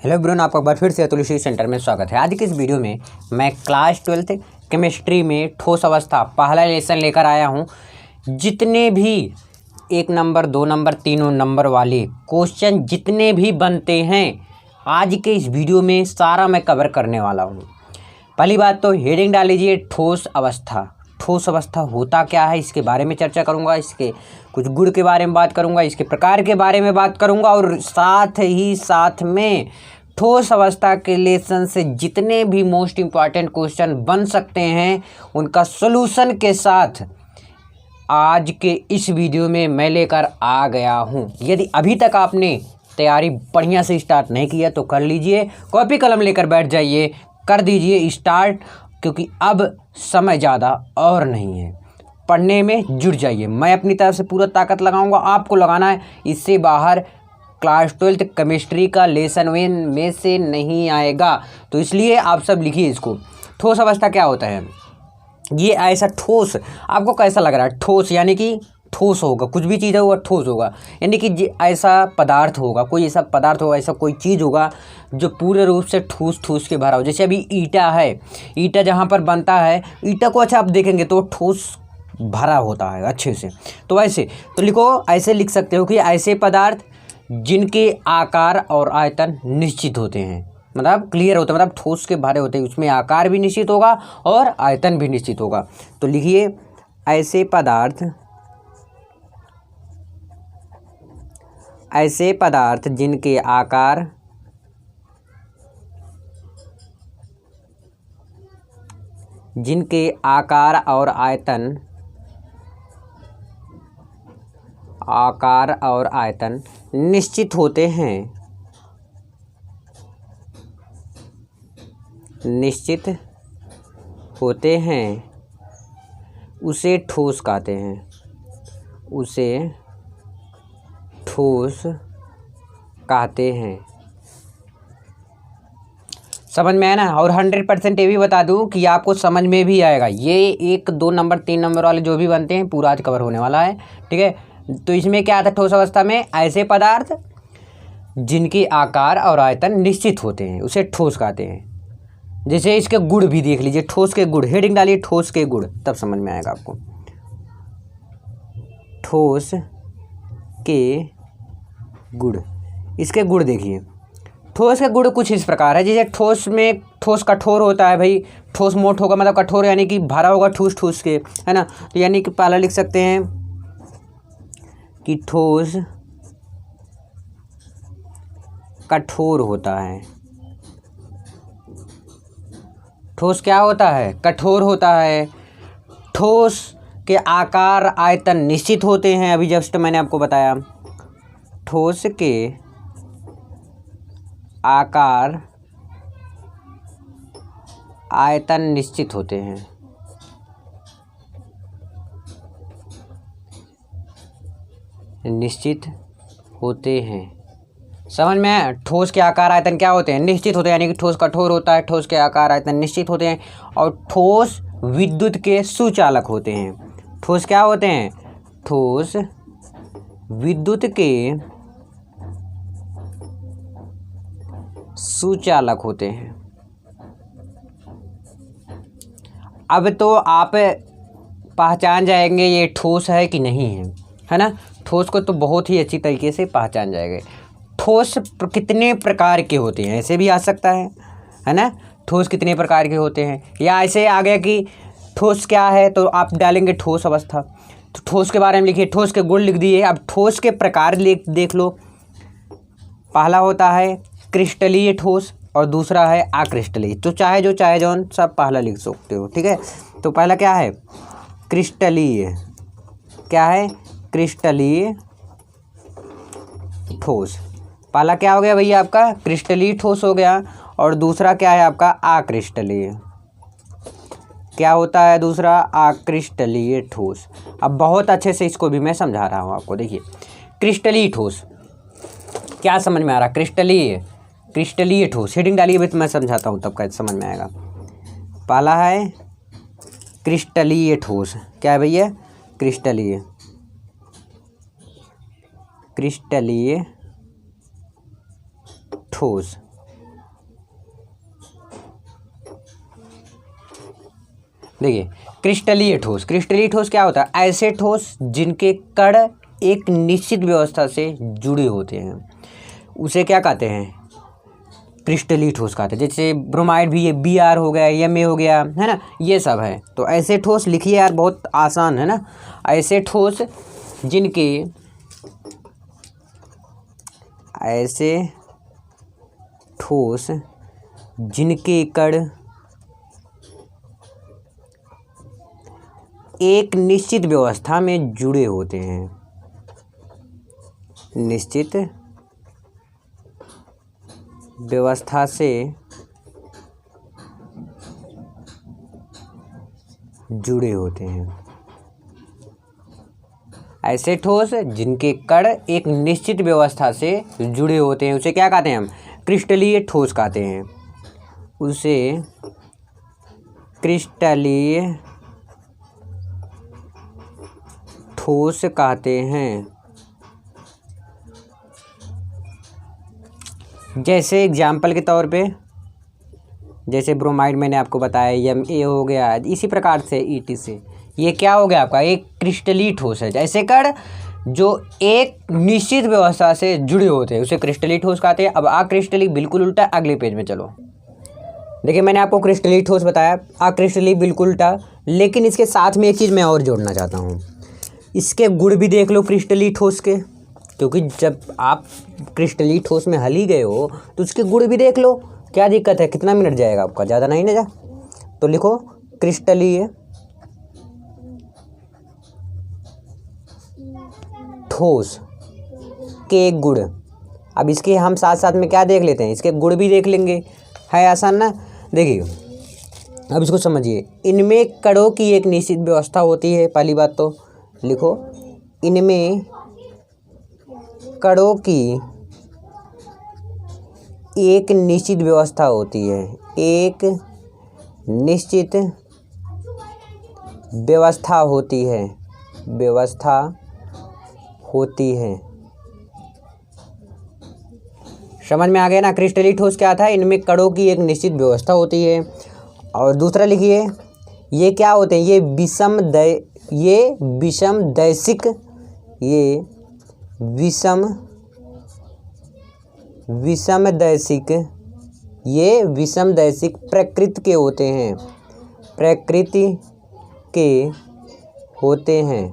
Hello everyone, आपका एक बार फिर से अतुल सेंटर में स्वागत है। आज की इस वीडियो में मैं क्लास 12th केमिस्ट्री में ठोस अवस्था पहला लेसन लेकर आया हूँ। जितने भी 1 नंबर 2 नंबर 3 नंबर वाले क्वेश्चन जितने भी बनते हैं आज के इस वीडियो में सारा मैं कवर करने वाला हूँ। पहली बात तो हेडिंग डाल लीजिए ठोस अवस्था। ठोस अवस्था होता क्या है इसके बारे में चर्चा करूंगा, इसके कुछ गुण के बारे में बात करूंगा, इसके प्रकार के बारे में बात करूंगा और साथ ही साथ में ठोस अवस्था के लेसन से जितने भी मोस्ट इम्पॉर्टेंट क्वेश्चन बन सकते हैं उनका सॉल्यूशन के साथ आज के इस वीडियो में मैं लेकर आ गया हूं। यदि अभी तक आपने तैयारी बढ़िया से स्टार्ट नहीं किया तो कर लीजिए, कॉपी कलम लेकर बैठ जाइए, कर दीजिए स्टार्ट, क्योंकि अब समय ज़्यादा और नहीं है। पढ़ने में जुट जाइए। मैं अपनी तरफ से पूरा ताकत लगाऊंगा, आपको लगाना है। इससे बाहर क्लास 12th केमिस्ट्री का लेसन 1 में से नहीं आएगा। तो इसलिए आप सब लिखिए इसको। ठोस अवस्था क्या होता है? ये ऐसा ठोस, आपको कैसा लग रहा है? ठोस यानी कि ठोस होगा, कुछ भी चीज़ होगा ठोस होगा, यानी कि ऐसा पदार्थ होगा, कोई ऐसा पदार्थ होगा, ऐसा कोई चीज़ होगा जो पूरे रूप से ठूस ठूस के भरा हो। जैसे अभी ईटा है, ईटा जहाँ पर बनता है, ईटा को अच्छा आप देखेंगे तो ठोस भरा होता है अच्छे से। तो ऐसे तो लिखो, ऐसे लिख सकते हो कि ऐसे पदार्थ जिनके आकार और आयतन निश्चित होते हैं, मतलब क्लियर होता है, मतलब ठोस के भरे होते हैं, उसमें आकार भी निश्चित होगा और आयतन भी निश्चित होगा। तो लिखिए ऐसे पदार्थ जिनके आकार और आयतन निश्चित होते हैं उसे ठोस कहते हैं। समझ में आया ना? और 100% ये भी बता दूं कि आपको समझ में भी आएगा। ये 1 2 नंबर 3 नंबर वाले जो भी बनते हैं पूरा आज कवर होने वाला है, ठीक है। तो इसमें क्या आता है? ठोस अवस्था में ऐसे पदार्थ जिनके आकार और आयतन निश्चित होते हैं उसे ठोस कहते हैं। जैसे इसके गुण भी देख लीजिए, ठोस के गुण, हेडिंग डालिए ठोस के गुण, तब समझ में आएगा आपको। ठोस के गुण, इसके गुण देखिए। ठोस के गुण कुछ इस प्रकार है। जैसे ठोस कठोर होता है, भाई ठोस मोट होगा, मतलब कठोर यानी कि भरा होगा ठूस ठूस के, है ना। तो यानी कि पहला लिख सकते हैं कि ठोस कठोर होता है। ठोस क्या होता है? कठोर होता है। ठोस के आकार आयतन निश्चित होते हैं, अभी जस्ट मैंने आपको बताया। ठोस के आकार आयतन निश्चित होते हैं। समझ में आया? ठोस के आकार आयतन क्या होते हैं? निश्चित होते हैं, यानी कि ठोस कठोर होता है, ठोस के आकार आयतन निश्चित होते हैं। और ठोस विद्युत के सुचालक होते हैं। ठोस क्या होते हैं? ठोस विद्युत के सुचालक होते हैं। अब तो आप पहचान जाएंगे ये ठोस है कि नहीं है ना। ठोस को तो बहुत ही अच्छी तरीके से पहचान जाएंगे। ठोस कितने प्रकार के होते हैं, ऐसे भी आ सकता है ना। ठोस कितने प्रकार के होते हैं, या ऐसे आ गया कि ठोस क्या है तो आप डालेंगे ठोस अवस्था। तो ठोस के बारे में लिखिए, ठोस के गुण लिख दिए। अब ठोस के प्रकार देख लो। पहला होता है क्रिस्टलीय ठोस और दूसरा है अक्रिस्टलीय। तो चाहे जौन सब पहला लिख सकते हो, ठीक है। तो पहला क्या है? क्रिस्टलीय। क्या है? क्रिस्टलीय ठोस। पहला क्या हो गया भैया आपका? क्रिस्टलीय ठोस हो गया। और दूसरा क्या है आपका? अक्रिस्टलीय। क्या होता है दूसरा? अक्रिस्टलीय ठोस। अब बहुत अच्छे से इसको भी मैं समझा रहा हूँ आपको। देखिए क्रिस्टलीय ठोस क्या समझ में आ रहा? क्रिस्टलीय ठोस, हेडिंग डालिए भी तो मैं समझाता हूँ, तब कैसे समझ में आएगा। पहला है क्रिस्टलीय ठोस। क्या है भैया? क्रिस्टलीय ठोस। देखिए क्रिस्टलीय ठोस, क्रिस्टलीय ठोस क्या होता है? ऐसे ठोस जिनके कण एक निश्चित व्यवस्था से जुड़े होते हैं, उसे क्या कहते हैं? क्रिस्टलीय ठोस कहते हैं। जैसे ब्रोमाइड भी, ये Br हो गया, Ma हो गया, है ना, ये सब है। तो ऐसे ठोस लिखिए यार, बहुत आसान है ना। ऐसे ठोस जिनके कण एक निश्चित व्यवस्था में जुड़े होते हैं, निश्चित व्यवस्था से जुड़े होते हैं। ऐसे ठोस जिनके कण एक निश्चित व्यवस्था से जुड़े होते हैं, उसे क्या कहते हैं हम? क्रिस्टलीय ठोस कहते हैं। उसे क्रिस्टलीय ठोस कहते हैं। जैसे एग्जाम्पल के तौर पे, जैसे ब्रोमाइड मैंने आपको बताया, Ma हो गया, इसी प्रकार से ETC, ये क्या हो गया आपका? एक क्रिस्टलीय ठोस है। ऐसे कण जो एक निश्चित व्यवस्था से जुड़े होते हैं उसे क्रिस्टलीय ठोस कहते हैं। अब अक्रिस्टलीय बिल्कुल उल्टा, अगले पेज में चलो। देखिए मैंने आपको क्रिस्टलीय ठोस बताया, अक्रिस्टलीय बिल्कुल उल्टा। लेकिन इसके साथ में एक चीज़ मैं और जोड़ना चाहता हूँ, इसके गुण भी देख लो क्रिस्टलीय ठोस के, क्योंकि जब आप क्रिस्टलीय ठोस में हल ही गए हो तो उसके गुण भी देख लो। क्या दिक्कत है? कितना मिनट जाएगा आपका? ज़्यादा नहीं ना जा। तो लिखो क्रिस्टलीय ठोस के गुण। अब इसके हम साथ साथ में क्या देख लेते हैं, इसके गुण भी देख लेंगे, है आसान ना। देखिए अब इसको समझिए, इनमें कणों की एक निश्चित व्यवस्था होती है। पहली बात तो लिखो, इनमें कणों की एक निश्चित व्यवस्था होती है, एक निश्चित व्यवस्था होती है, व्यवस्था होती है। समझ में आ गया ना? क्रिस्टलीय ठोस क्या था? इनमें कणों की एक निश्चित व्यवस्था होती है। और दूसरा लिखिए, ये क्या होते हैं? ये विषमदैशिक प्रकृति के होते हैं, प्रकृति के होते हैं।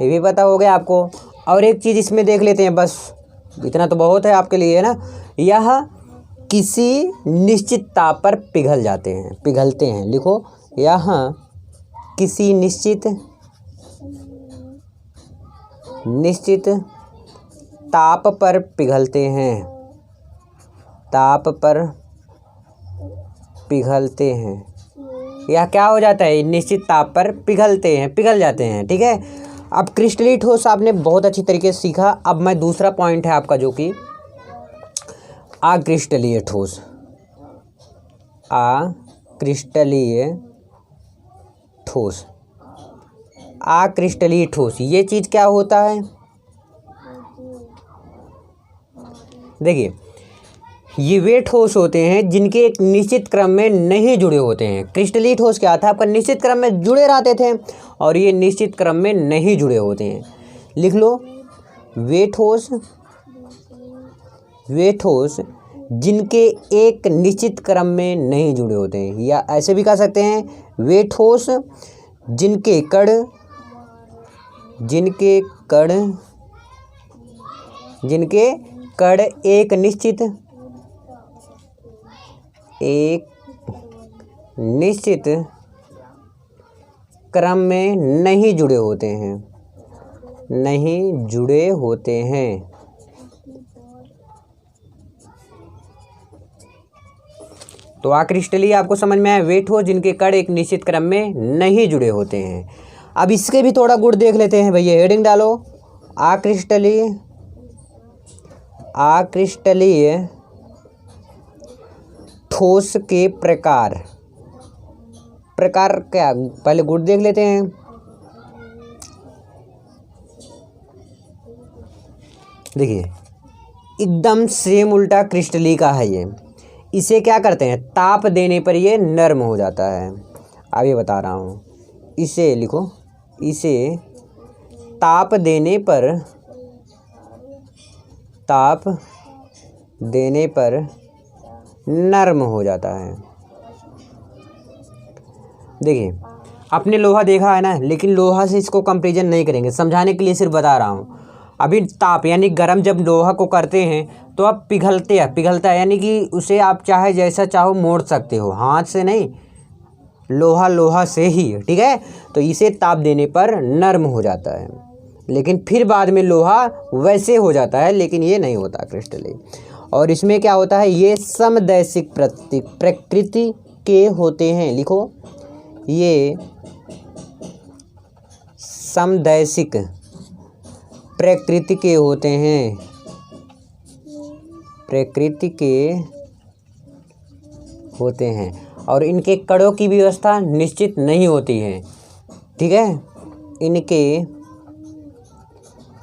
ये भी पता हो गया आपको। और एक चीज़ इसमें देख लेते हैं, बस इतना तो बहुत है आपके लिए, है ना। यह किसी निश्चित ताप पर पिघलते हैं। लिखो, यह किसी निश्चित ताप पर पिघलते हैं, यह क्या हो जाता है? निश्चित ताप पर पिघल जाते हैं। ठीक है। अब क्रिस्टलीय ठोस आपने बहुत अच्छी तरीके से सीखा। अब मैं दूसरा पॉइंट है आपका, जो कि अक्रिस्टलीय ठोस। अक्रिस्टलीय ठोस ये चीज़ क्या होता है? देखिए, ये वे ठोस होते हैं जिनके एक निश्चित क्रम में नहीं जुड़े होते हैं। क्रिस्टलीय ठोस क्या था? आपका निश्चित क्रम में जुड़े रहते थे, और ये निश्चित क्रम में नहीं जुड़े होते हैं। लिख लो, वे ठोस जिनके एक निश्चित क्रम में नहीं जुड़े होते हैं, या ऐसे भी कह सकते हैं, वे ठोस जिनके कण एक निश्चित क्रम में नहीं जुड़े होते हैं। तो अक्रिस्टलीय आपको समझ में आया, वे ठोस जिनके कण एक निश्चित क्रम में नहीं जुड़े होते हैं। अब इसके भी थोड़ा गुण देख लेते हैं भैया, हेडिंग डालो, अक्रिस्टलीय ठोस के प्रकार क्या? पहले गुण देख लेते हैं। देखिए, एकदम सेम उल्टा क्रिस्टलीय का है ये। इसे क्या करते हैं? ताप देने पर ये नर्म हो जाता है। अभी बता रहा हूँ। इसे लिखो, इसे ताप देने पर नर्म हो जाता है। देखिए आपने लोहा देखा है ना, लेकिन लोहा से इसको कंपेरिजन नहीं करेंगे, समझाने के लिए सिर्फ बता रहा हूँ। अभी ताप यानी गर्म जब लोहा को करते हैं तो आप पिघलता है, यानी कि उसे आप चाहे जैसा चाहो मोड़ सकते हो, हाथ से नहीं, लोहा से ही, ठीक है। तो इसे ताप देने पर नर्म हो जाता है, लेकिन फिर बाद में लोहा वैसे हो जाता है, लेकिन ये नहीं होता क्रिस्टलीय। और इसमें क्या होता है, ये समदैशिक प्रकृति के होते हैं। लिखो, ये समदैशिक प्रकृति के होते हैं, प्रकृति के होते हैं, और इनके कणों की व्यवस्था निश्चित नहीं होती है, ठीक है। इनके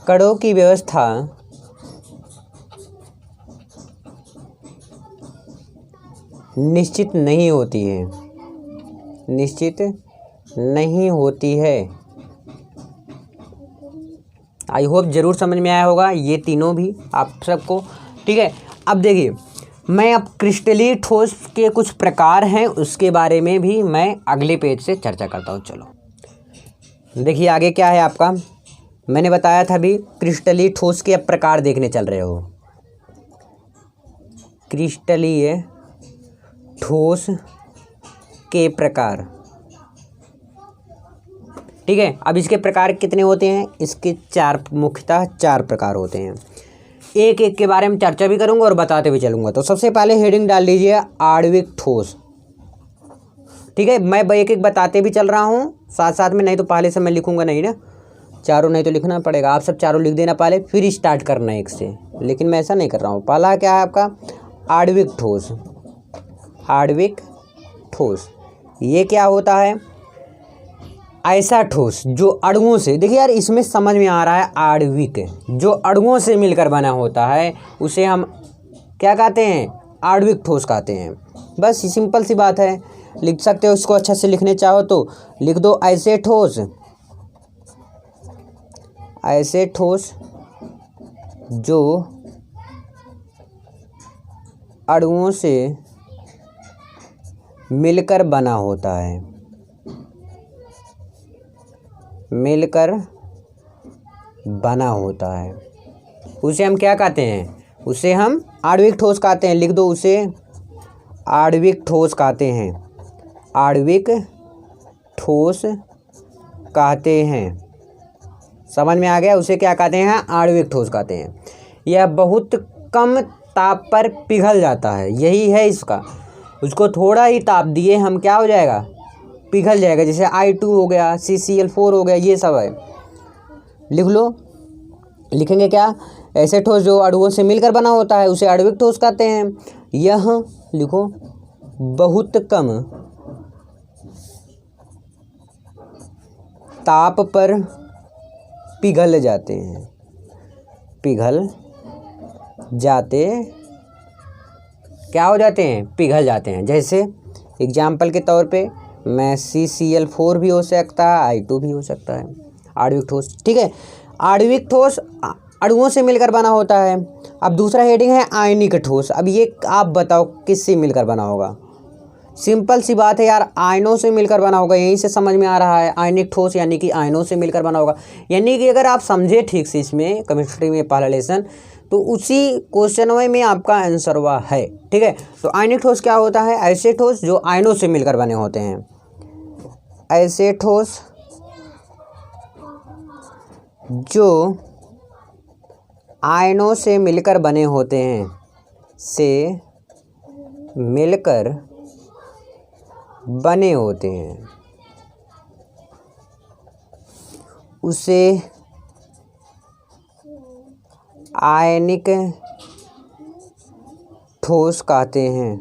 कणों की व्यवस्था निश्चित नहीं होती है, निश्चित नहीं होती है। आई होप ज़रूर समझ में आया होगा ये तीनों भी आप सबको, ठीक है। अब देखिए, मैं अब क्रिस्टलीय ठोस के कुछ प्रकार हैं उसके बारे में भी मैं अगले पेज से चर्चा करता हूँ। चलो देखिए आगे क्या है आपका, मैंने बताया था अभी क्रिस्टलीय ठोस के अब प्रकार देखने चल रहे हो। क्रिस्टलीय ठोस के प्रकार, ठीक है। अब इसके प्रकार कितने होते हैं, इसके मुख्यतः चार प्रकार होते हैं। एक एक के बारे में चर्चा भी करूंगा और बताते भी चलूंगा। तो सबसे पहले हेडिंग डाल लीजिए आणविक ठोस, ठीक है। मैं एक एक बताते भी चल रहा हूँ साथ साथ में, नहीं तो पहले से मैं लिखूंगा नहीं ना, चारों नहीं तो लिखना पड़ेगा। आप सब चारों लिख देना पहले, फिर स्टार्ट करना एक से, लेकिन मैं ऐसा नहीं कर रहा हूँ। पहला क्या है आपका, आणविक ठोस। आणविक ठोस ये क्या होता है, ऐसा ठोस जो अणुओं से, देखिए यार इसमें समझ में आ रहा है, आणविक जो अणुओं से मिलकर बना होता है उसे हम क्या कहते हैं, आणविक ठोस कहते हैं। बस सिंपल सी बात है, लिख सकते हो इसको, अच्छा से लिखने चाहो तो लिख दो, ऐसे ठोस, ऐसे ठोस जो अणुओं से मिलकर बना होता है, मिलकर बना होता है, उसे हम क्या कहते हैं, उसे हम आणविक ठोस कहते हैं। लिख दो, उसे आणविक ठोस कहते हैं, आणविक ठोस कहते हैं। समझ में आ गया, उसे क्या कहते हैं, आणविक ठोस कहते हैं। यह बहुत कम ताप पर पिघल जाता है, यही है इसका। उसको थोड़ा ही ताप दिए हम, क्या हो जाएगा, पिघल जाएगा। जैसे I2 हो गया, CCl4 हो गया, ये सब है। लिख लो, लिखेंगे क्या, ऐसे ठोस जो अणुओं से मिलकर बना होता है उसे आणविक ठोस कहते हैं। यह लिखो, बहुत कम ताप पर पिघल जाते हैं, पिघल जाते, क्या हो जाते हैं, पिघल जाते हैं। जैसे एग्जाम्पल के तौर पे मैं CCl4 भी हो सकता है, I2 भी हो सकता है, आणविक ठोस, ठीक है। आणविक ठोस अणुओं से मिलकर बना होता है। अब दूसरा हेडिंग है आयनिक ठोस। अब ये आप बताओ किससे मिलकर बना होगा, सिंपल सी बात है यार, आयनों से मिलकर बना होगा, यहीं से समझ में आ रहा है। आयनिक ठोस यानी कि आयनों से मिलकर बना होगा, यानी कि अगर आप समझे ठीक से इसमें केमिस्ट्री में पहला लेसन, तो उसी क्वेश्चन में आपका आंसर हुआ है, ठीक है। तो आयनिक ठोस क्या होता है, ऐसे ठोस जो आयनों से मिलकर बने होते हैं, ऐसे ठोस जो आयनों से मिलकर बने होते हैं, से मिलकर बने होते हैं, उसे आयनिक ठोस कहते हैं।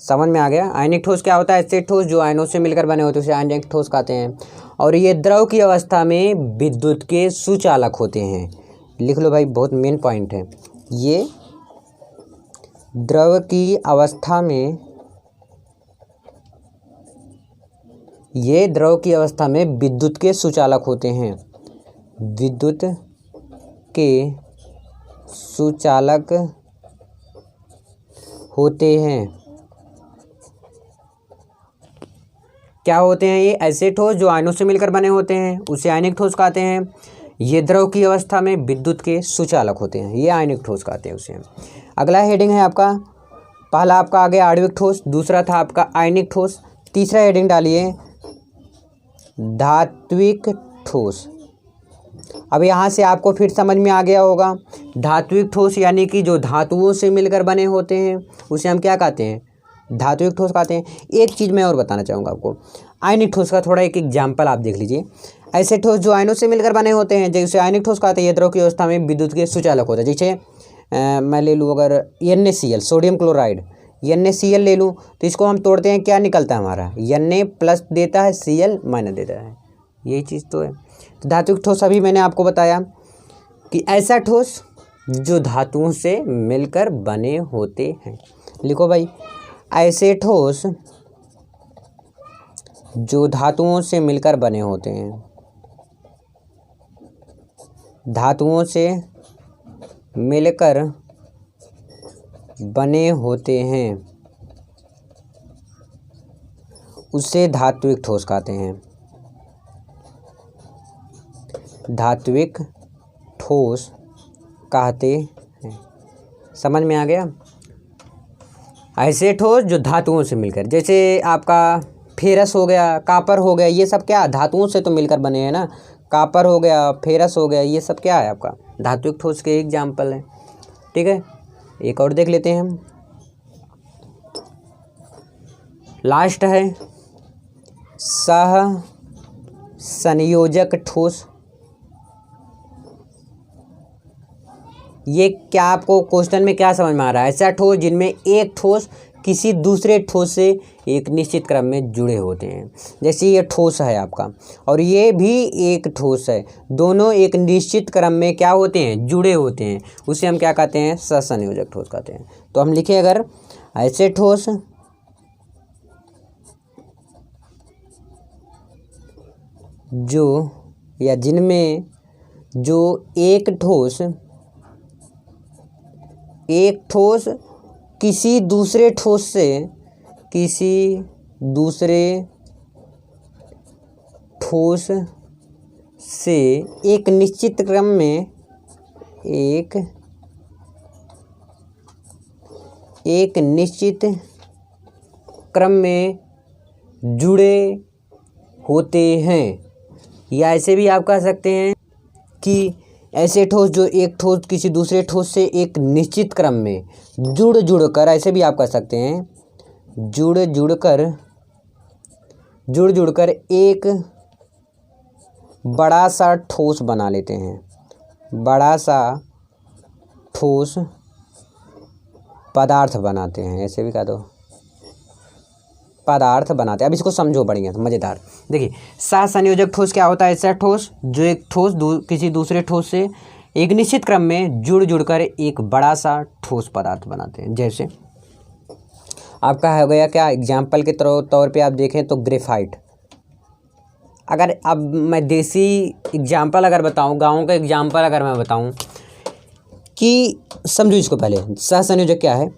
समझ में आ गया, आयनिक ठोस क्या होता है, ऐसे ठोस जो आयनों से मिलकर बने होते हैं उसे आयनिक ठोस कहते हैं। और ये द्रव की अवस्था में विद्युत के सुचालक होते हैं। लिख लो भाई, बहुत मेन पॉइंट है ये, द्रव की अवस्था में ये द्रव की अवस्था में विद्युत के सुचालक होते हैं। विद्युत के सुचालक होते हैं। क्या होते हैं ये? ऐसे ठोस जो आयनों से मिलकर बने होते हैं उसे आयनिक ठोस कहते हैं। ये द्रव की अवस्था में विद्युत के सुचालक होते हैं, ये आयनिक ठोस कहते हैं उसे। अगला हेडिंग है आपका, पहला आपका आ गया आणविक ठोस, दूसरा था आपका आयनिक ठोस, तीसरा हेडिंग डालिए धात्विक ठोस। अब यहाँ से आपको फिर समझ में आ गया होगा, धात्विक ठोस यानी कि जो धातुओं से मिलकर बने होते हैं उसे हम क्या कहते हैं? धात्विक ठोस कहते हैं। एक चीज़ मैं और बताना चाहूँगा आपको, आयनिक ठोस का थोड़ा एक एग्जाम्पल आप देख लीजिए। ऐसे ठोस जो आयनों से मिलकर बने होते हैं जैसे आयनिक ठोस कहते हैं, ये द्रव की अवस्था में विद्युत के सुचालक होता है। जैसे मैं ले लूँ अगर NaCl, सोडियम क्लोराइड, NaCl ले लूँ तो इसको हम तोड़ते हैं, क्या निकलता है हमारा? Na प्लस देता है, Cl माइनस देता है, यही चीज़ तो है। तो धात्विक ठोस अभी मैंने आपको बताया कि ऐसा ठोस जो धातुओं से मिलकर बने होते हैं। लिखो भाई, ऐसे ठोस जो धातुओं से मिलकर बने होते हैं, धातुओं से मिलकर बने होते हैं उसे धात्विक ठोस कहते हैं। धात्विक ठोस कहते हैं। समझ में आ गया? ऐसे ठोस जो धातुओं से मिलकर, जैसे आपका फेरस हो गया, कापर हो गया, ये सब क्या धातुओं से तो मिलकर बने हैं ना। कापर हो गया, फेरस हो गया, ये सब क्या है आपका? धात्विक ठोस के एग्जाम्पल है। ठीक है, एक और देख लेते हैं हम। लास्ट है सह संयोजक ठोस। ये क्या आपको क्वेश्चन में क्या समझ में आ रहा है? ऐसा ठोस जिनमें एक ठोस किसी दूसरे ठोस से एक निश्चित क्रम में जुड़े होते हैं। जैसे ये ठोस है आपका और ये भी एक ठोस है, दोनों एक निश्चित क्रम में क्या होते हैं? जुड़े होते हैं, उसे हम क्या कहते हैं? सहसंयोजक ठोस कहते हैं। तो हम लिखें अगर ऐसे ठोस जो या जिनमें जो एक ठोस किसी दूसरे ठोस से एक निश्चित क्रम में जुड़े होते हैं। या ऐसे भी आप कह सकते हैं कि ऐसे ठोस जो एक ठोस किसी दूसरे ठोस से एक निश्चित क्रम में जुड़ कर, ऐसे भी आप कह सकते हैं जुड़ कर एक बड़ा सा ठोस बना लेते हैं। बड़ा सा ठोस पदार्थ बनाते हैं, ऐसे भी कह दो पदार्थ बनाते हैं। अब इसको समझो बढ़िया मज़ेदार। देखिए, सहसंयोजक ठोस क्या होता है? ऐसा ठोस जो एक ठोस किसी दूसरे ठोस से एक निश्चित क्रम में जुड़ कर एक बड़ा सा ठोस पदार्थ बनाते हैं। जैसे आपका हो गया क्या, एग्जाम्पल के तौर पे आप देखें तो ग्रेफाइट। अगर अब मैं देसी एग्जाम्पल अगर बताऊं, गाँव का एग्जाम्पल अगर मैं बताऊं कि समझो इसको पहले, सहसंयोजक क्या है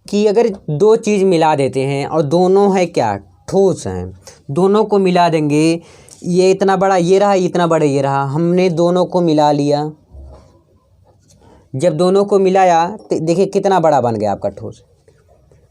कि अगर दो चीज़ मिला देते हैं और दोनों है क्या? ठोस हैं, दोनों को मिला देंगे, ये इतना बड़ा ये रहा, इतना बड़ा ये रहा, हमने दोनों को मिला लिया। जब दोनों को मिलाया तो देखिए कितना बड़ा बन गया आपका ठोस।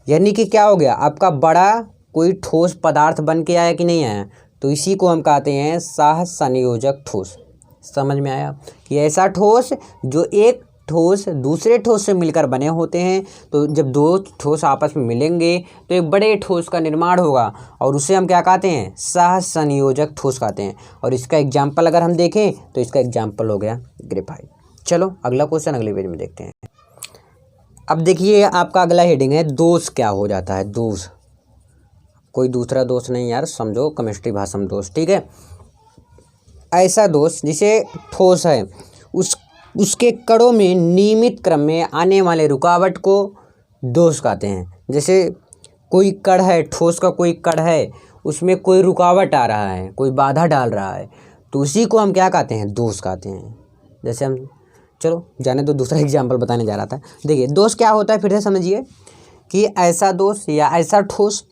यानी कि क्या हो गया आपका? बड़ा कोई ठोस पदार्थ बन के आया कि नहीं आया? तो इसी को हम कहते हैं सहसंयोजक ठोस। समझ में आया? कि ऐसा ठोस जो एक ठोस दूसरे ठोस से मिलकर बने होते हैं। तो जब दो ठोस आपस में मिलेंगे तो एक बड़े ठोस का निर्माण होगा और उसे हम क्या कहते हैं? सहसंयोजक ठोस कहते हैं। और इसका एग्जाम्पल अगर हम देखें तो इसका एग्जाम्पल हो गया ग्रेफाइट। चलो अगला क्वेश्चन अगले पेज में देखते हैं। अब देखिए आपका अगला हेडिंग है दोष क्या हो जाता है? दोष, कोई दूसरा दोष नहीं यार, समझो केमिस्ट्री भाषा में दोष। ठीक है, ऐसा दोष जिसे ठोस है उसके कणों में नियमित क्रम में आने वाले रुकावट को दोष कहते हैं। जैसे कोई कण है, ठोस का कोई कण है, उसमें कोई रुकावट आ रहा है, कोई बाधा डाल रहा है, तो उसी को हम क्या कहते हैं, दोष कहते हैं। जैसे हम, चलो जाने दो, दूसरा एग्जाम्पल बताने जा रहा था। देखिए दोष क्या होता है, फिर से समझिए कि ऐसा दोष या ऐसा ठोस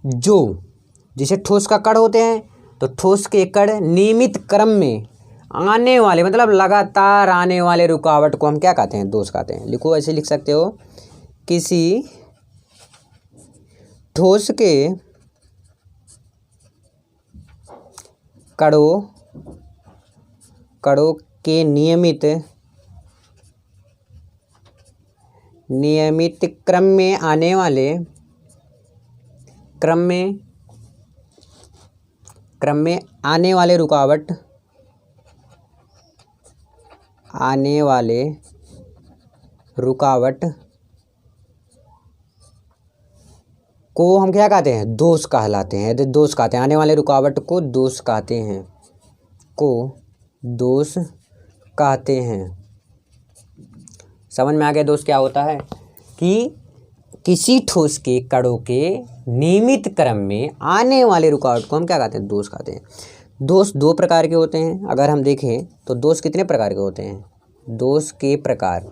जो, जैसे ठोस का कण होते हैं, तो ठोस के कण नियमित क्रम में आने वाले, मतलब लगातार आने वाले रुकावट को हम क्या कहते हैं, दोष कहते हैं। लिखो, ऐसे लिख सकते हो, किसी ठोस के कणों के नियमित क्रम में आने वाले रुकावट को हम क्या कहते हैं, दोष कहलाते हैं, दोष कहते हैं। आने वाले रुकावट को दोष कहते हैं, समझ में आ गया। दोष क्या होता है कि किसी ठोस के कणों के नियमित क्रम में आने वाले रुकावट को हम क्या कहते हैं, दोष कहते हैं। दोष दो प्रकार के होते हैं। अगर हम देखें तो दोष कितने प्रकार के होते हैं, दोष के प्रकार,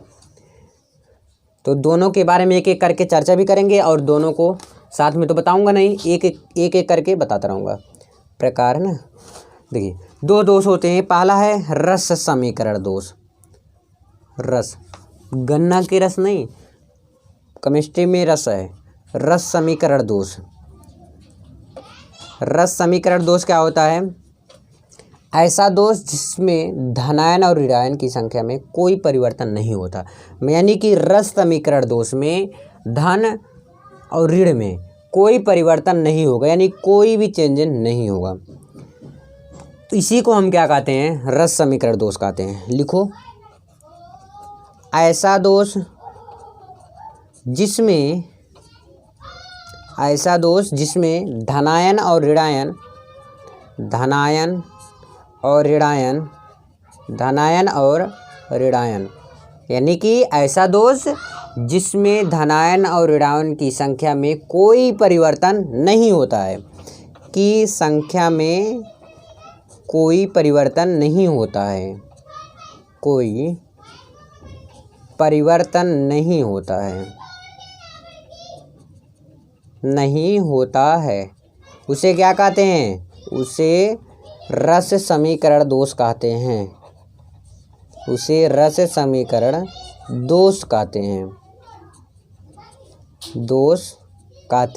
तो दोनों के बारे में एक एक करके चर्चा भी करेंगे और दोनों को साथ में तो बताऊंगा नहीं, एक एक करके बताता रहूँगा। प्रकार है ना, देखिए दो दोष होते हैं। पहला है रस समीकरण दोष। रस, गन्ना के रस नहीं, केमिस्ट्री में रस है, रस समीकरण दोष। रस समीकरण दोष क्या होता है, ऐसा दोष जिसमें धनायन और ऋणायन की संख्या में कोई परिवर्तन नहीं होता। यानी कि रस समीकरण दोष में धन और ऋण में कोई परिवर्तन नहीं होगा, यानी कोई भी चेंज नहीं होगा, तो इसी को हम क्या कहते हैं, रस समीकरण दोष कहते हैं। लिखो, ऐसा दोष जिसमें धनायन और ऋणायन, यानी कि ऐसा दोष जिसमें धनायन और ऋणायन की संख्या में कोई परिवर्तन नहीं होता है, कि संख्या में कोई परिवर्तन नहीं होता है, कोई परिवर्तन नहीं होता है, उसे क्या कहते हैं, उसे रस समीकरण दोष कहते हैं। उसे रस समीकरण दोष कहते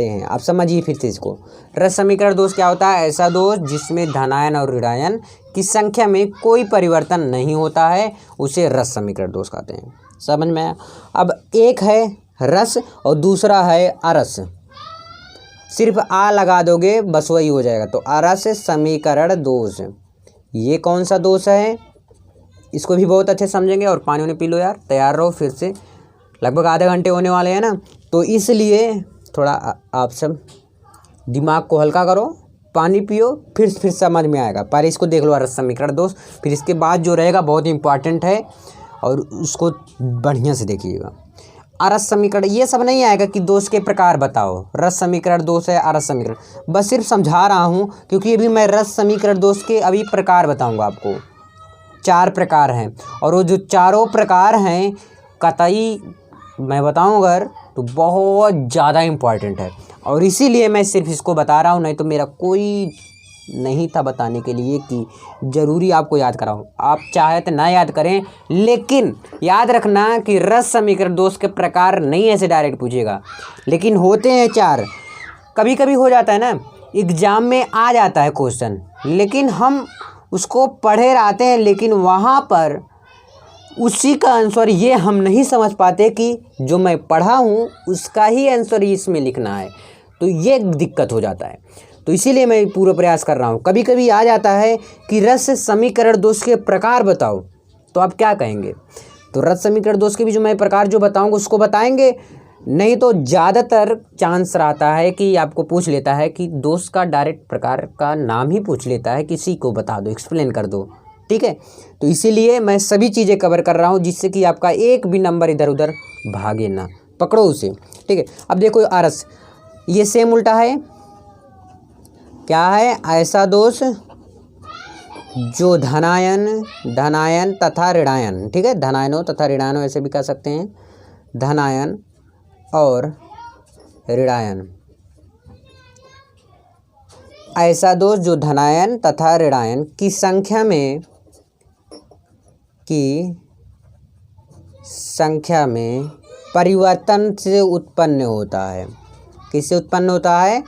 हैं। आप समझिए फिर से इसको। रस समीकरण दोष क्या होता है, ऐसा दोष जिसमें धनायन और ऋणायन की संख्या में कोई परिवर्तन नहीं होता है, उसे रस समीकरण दोष कहते हैं। समझ में आया। अब एक है रस और दूसरा है अरस। सिर्फ आ लगा दोगे बस वही हो जाएगा। तो अरस समीकरण दोष, ये कौन सा दोष है, इसको भी बहुत अच्छे समझेंगे। और पानी उन्हें पी लो यार, तैयार रहो, फिर से लगभग आधे घंटे होने वाले हैं ना, तो इसलिए थोड़ा आप सब दिमाग को हल्का करो, पानी पियो, फिर समझ में आएगा। पहले इसको देख लो, रस समीकरण दोष, फिर इसके बाद जो रहेगा बहुत इंपॉर्टेंट है और उसको बढ़िया से देखिएगा। अरस समीकरण, ये सब नहीं आएगा कि दोष के प्रकार बताओ, रस समीकरण दोष है, अरस समीकरण, बस सिर्फ समझा रहा हूँ, क्योंकि अभी मैं रस समीकरण दोष के अभी प्रकार बताऊँगा आपको। 4 प्रकार हैं, और वो जो चारों प्रकार हैं कतई मैं बताऊँगा तो बहुत ज़्यादा इम्पॉर्टेंट है, और इसीलिए मैं सिर्फ इसको बता रहा हूँ, नहीं तो मेरा कोई नहीं था बताने के लिए कि ज़रूरी आपको याद कराऊँ। आप चाहे तो ना याद करें, लेकिन याद रखना कि रस समीकरण दोष के प्रकार नहीं ऐसे डायरेक्ट पूछेगा, लेकिन होते हैं 4। कभी कभी हो जाता है ना, एग्ज़ाम में आ जाता है क्वेश्चन, लेकिन हम उसको पढ़े रहते हैं, लेकिन वहाँ पर उसी का आंसर ये हम नहीं समझ पाते कि जो मैं पढ़ा हूँ उसका ही आंसर इसमें लिखना है, तो ये दिक्कत हो जाता है। तो इसीलिए मैं पूरा प्रयास कर रहा हूँ। कभी कभी आ जाता है कि रस समीकरण दोष के प्रकार बताओ, तो आप क्या कहेंगे, तो रस समीकरण दोष के भी जो मैं प्रकार जो बताऊँगा उसको बताएंगे, नहीं तो ज़्यादातर चांस रहता है कि आपको पूछ लेता है कि दोष का डायरेक्ट प्रकार का नाम ही पूछ लेता है, किसी को बता दो, एक्सप्लेन कर दो, ठीक है। तो इसीलिए मैं सभी चीज़ें कवर कर रहा हूँ, जिससे कि आपका एक भी नंबर इधर उधर भागे ना, पकड़ो उसे, ठीक है। अब देखो अरस, ये सेम उल्टा है, क्या है? ऐसा दोष जो धनायन तथा ऋणायन, ठीक है, धनायनों तथा ऋणायनों ऐसे भी कह सकते हैं, धनायन और ऋणायन। ऐसा दोष जो धनायन तथा ऋणायन की संख्या में परिवर्तन से उत्पन्न होता है। किससे उत्पन्न होता है?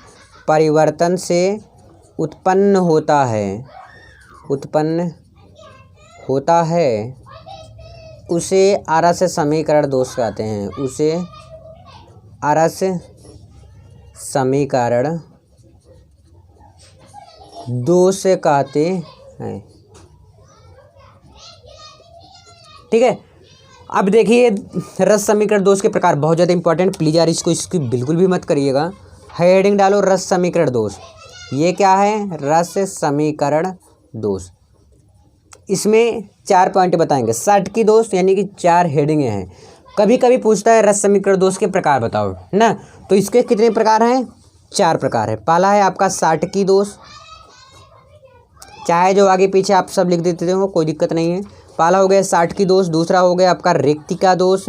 परिवर्तन से उत्पन्न होता है उसे आरस समीकरण दोष कहते हैं। उसे आरस समीकरण दोष कहते हैं। ठीक है, अब देखिए रस समीकरण दोष के प्रकार बहुत ज़्यादा इंपॉर्टेंट, प्लीज़ यार इसकी बिल्कुल भी मत करिएगा। हेडिंग डालो रस समीकरण दोष। ये क्या है? रस समीकरण दोष। इसमें 4 पॉइंट बताएंगे। षटकी दोष यानी कि 4 हेडिंगें हैं। कभी कभी पूछता है रस समीकरण दोष के प्रकार बताओ ना, तो इसके कितने प्रकार हैं? 4 प्रकार है। पहला है आपका षटकी दोष, चाहे जो आगे पीछे आप सब लिख देते हो कोई दिक्कत नहीं है। पहला हो गया षटकी दोष। दूसरा हो गया आपका रिक्तिका दोष।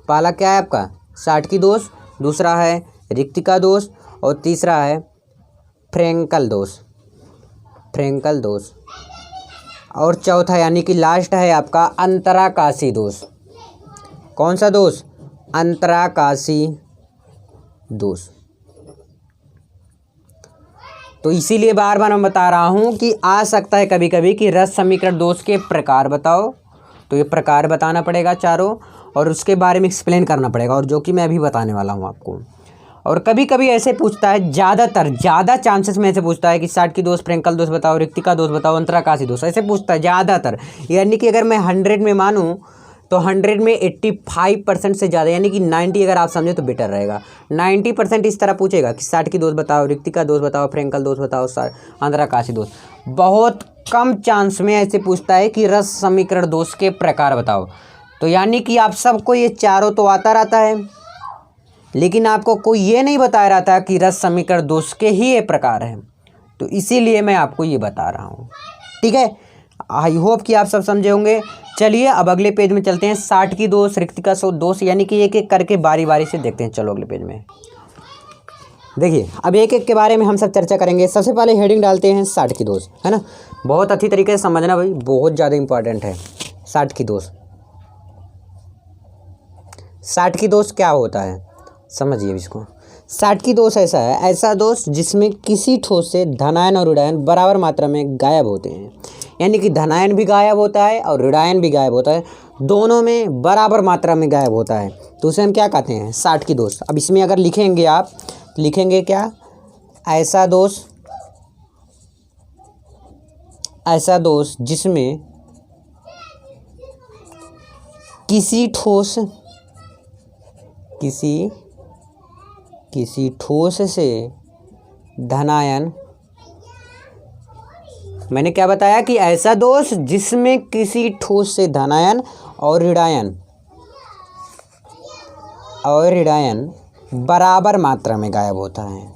पहला क्या है आपका? षटकी दोष, दूसरा है रिक्तिका दोष और तीसरा है फ्रेंकल दोष और चौथा यानी कि लास्ट है आपका अंतराकाशी दोष। कौन सा दोष? अंतराकाशी दोष। तो इसीलिए बार बार मैं बता रहा हूँ कि आ सकता है कभी कभी कि रस समीकरण दोष के प्रकार बताओ, तो ये प्रकार बताना पड़ेगा चारों और उसके बारे में एक्सप्लेन करना पड़ेगा, और जो कि मैं अभी बताने वाला हूँ आपको। और कभी कभी ऐसे पूछता है, ज़्यादा चांसेस में ऐसे पूछता है कि षटकी दोष, फ्रेंकल दोष बताओ, रिक्तिका दोष बताओ, अंतराकाशी दोष, ऐसे पूछता है ज़्यादातर। यानी कि अगर मैं 100 में मानूँ तो 100 में 85% से ज़्यादा यानी कि 90 अगर आप समझे तो बेटर रहेगा। 90% इस तरह पूछेगा कि षटकी दोष बताओ, रिक्तिका दोष बताओ, फ्रेंकल दोष बताओ, अंतराकाशी दोष। बहुत कम चांस में ऐसे पूछता है कि रस समीकरण दोष के प्रकार बताओ। तो यानी कि आप सबको ये चारों तो आता रहता है, लेकिन आपको कोई ये नहीं बताया रहता कि रस समीकरण दोष के ही ये प्रकार हैं। तो इसीलिए मैं आपको ये बता रहा हूँ। ठीक है, आई होप कि आप सब समझे होंगे। चलिए अब अगले पेज में चलते हैं। षटकी दोष, रिक्तिका दोष यानी कि एक एक करके बारी बारी से देखते हैं। चलो अगले पेज में देखिए, अब एक एक के बारे में हम सब चर्चा करेंगे। सबसे पहले हेडिंग डालते हैं षटकी दोष, है ना। बहुत अच्छी तरीके से समझना भाई, बहुत ज़्यादा इंपॉर्टेंट है षटकी दोष। षटकी दोष क्या होता है समझिए इसको। षटकी दोष ऐसा दोष जिसमें किसी ठोस से धनायन और ऋणायन बराबर मात्रा में गायब होते हैं। यानी कि धनायन भी गायब होता है और ऋणायन भी गायब होता है, दोनों में बराबर मात्रा में गायब होता है, तो उसे हम क्या कहते हैं? षटकी दोष। अब इसमें अगर लिखेंगे आप, लिखेंगे क्या? ऐसा दोष जिसमें किसी ठोस से धनायन, मैंने क्या बताया कि ऐसा दोष जिसमें किसी ठोस से धनायन और ऋणायन बराबर मात्रा में गायब होता है,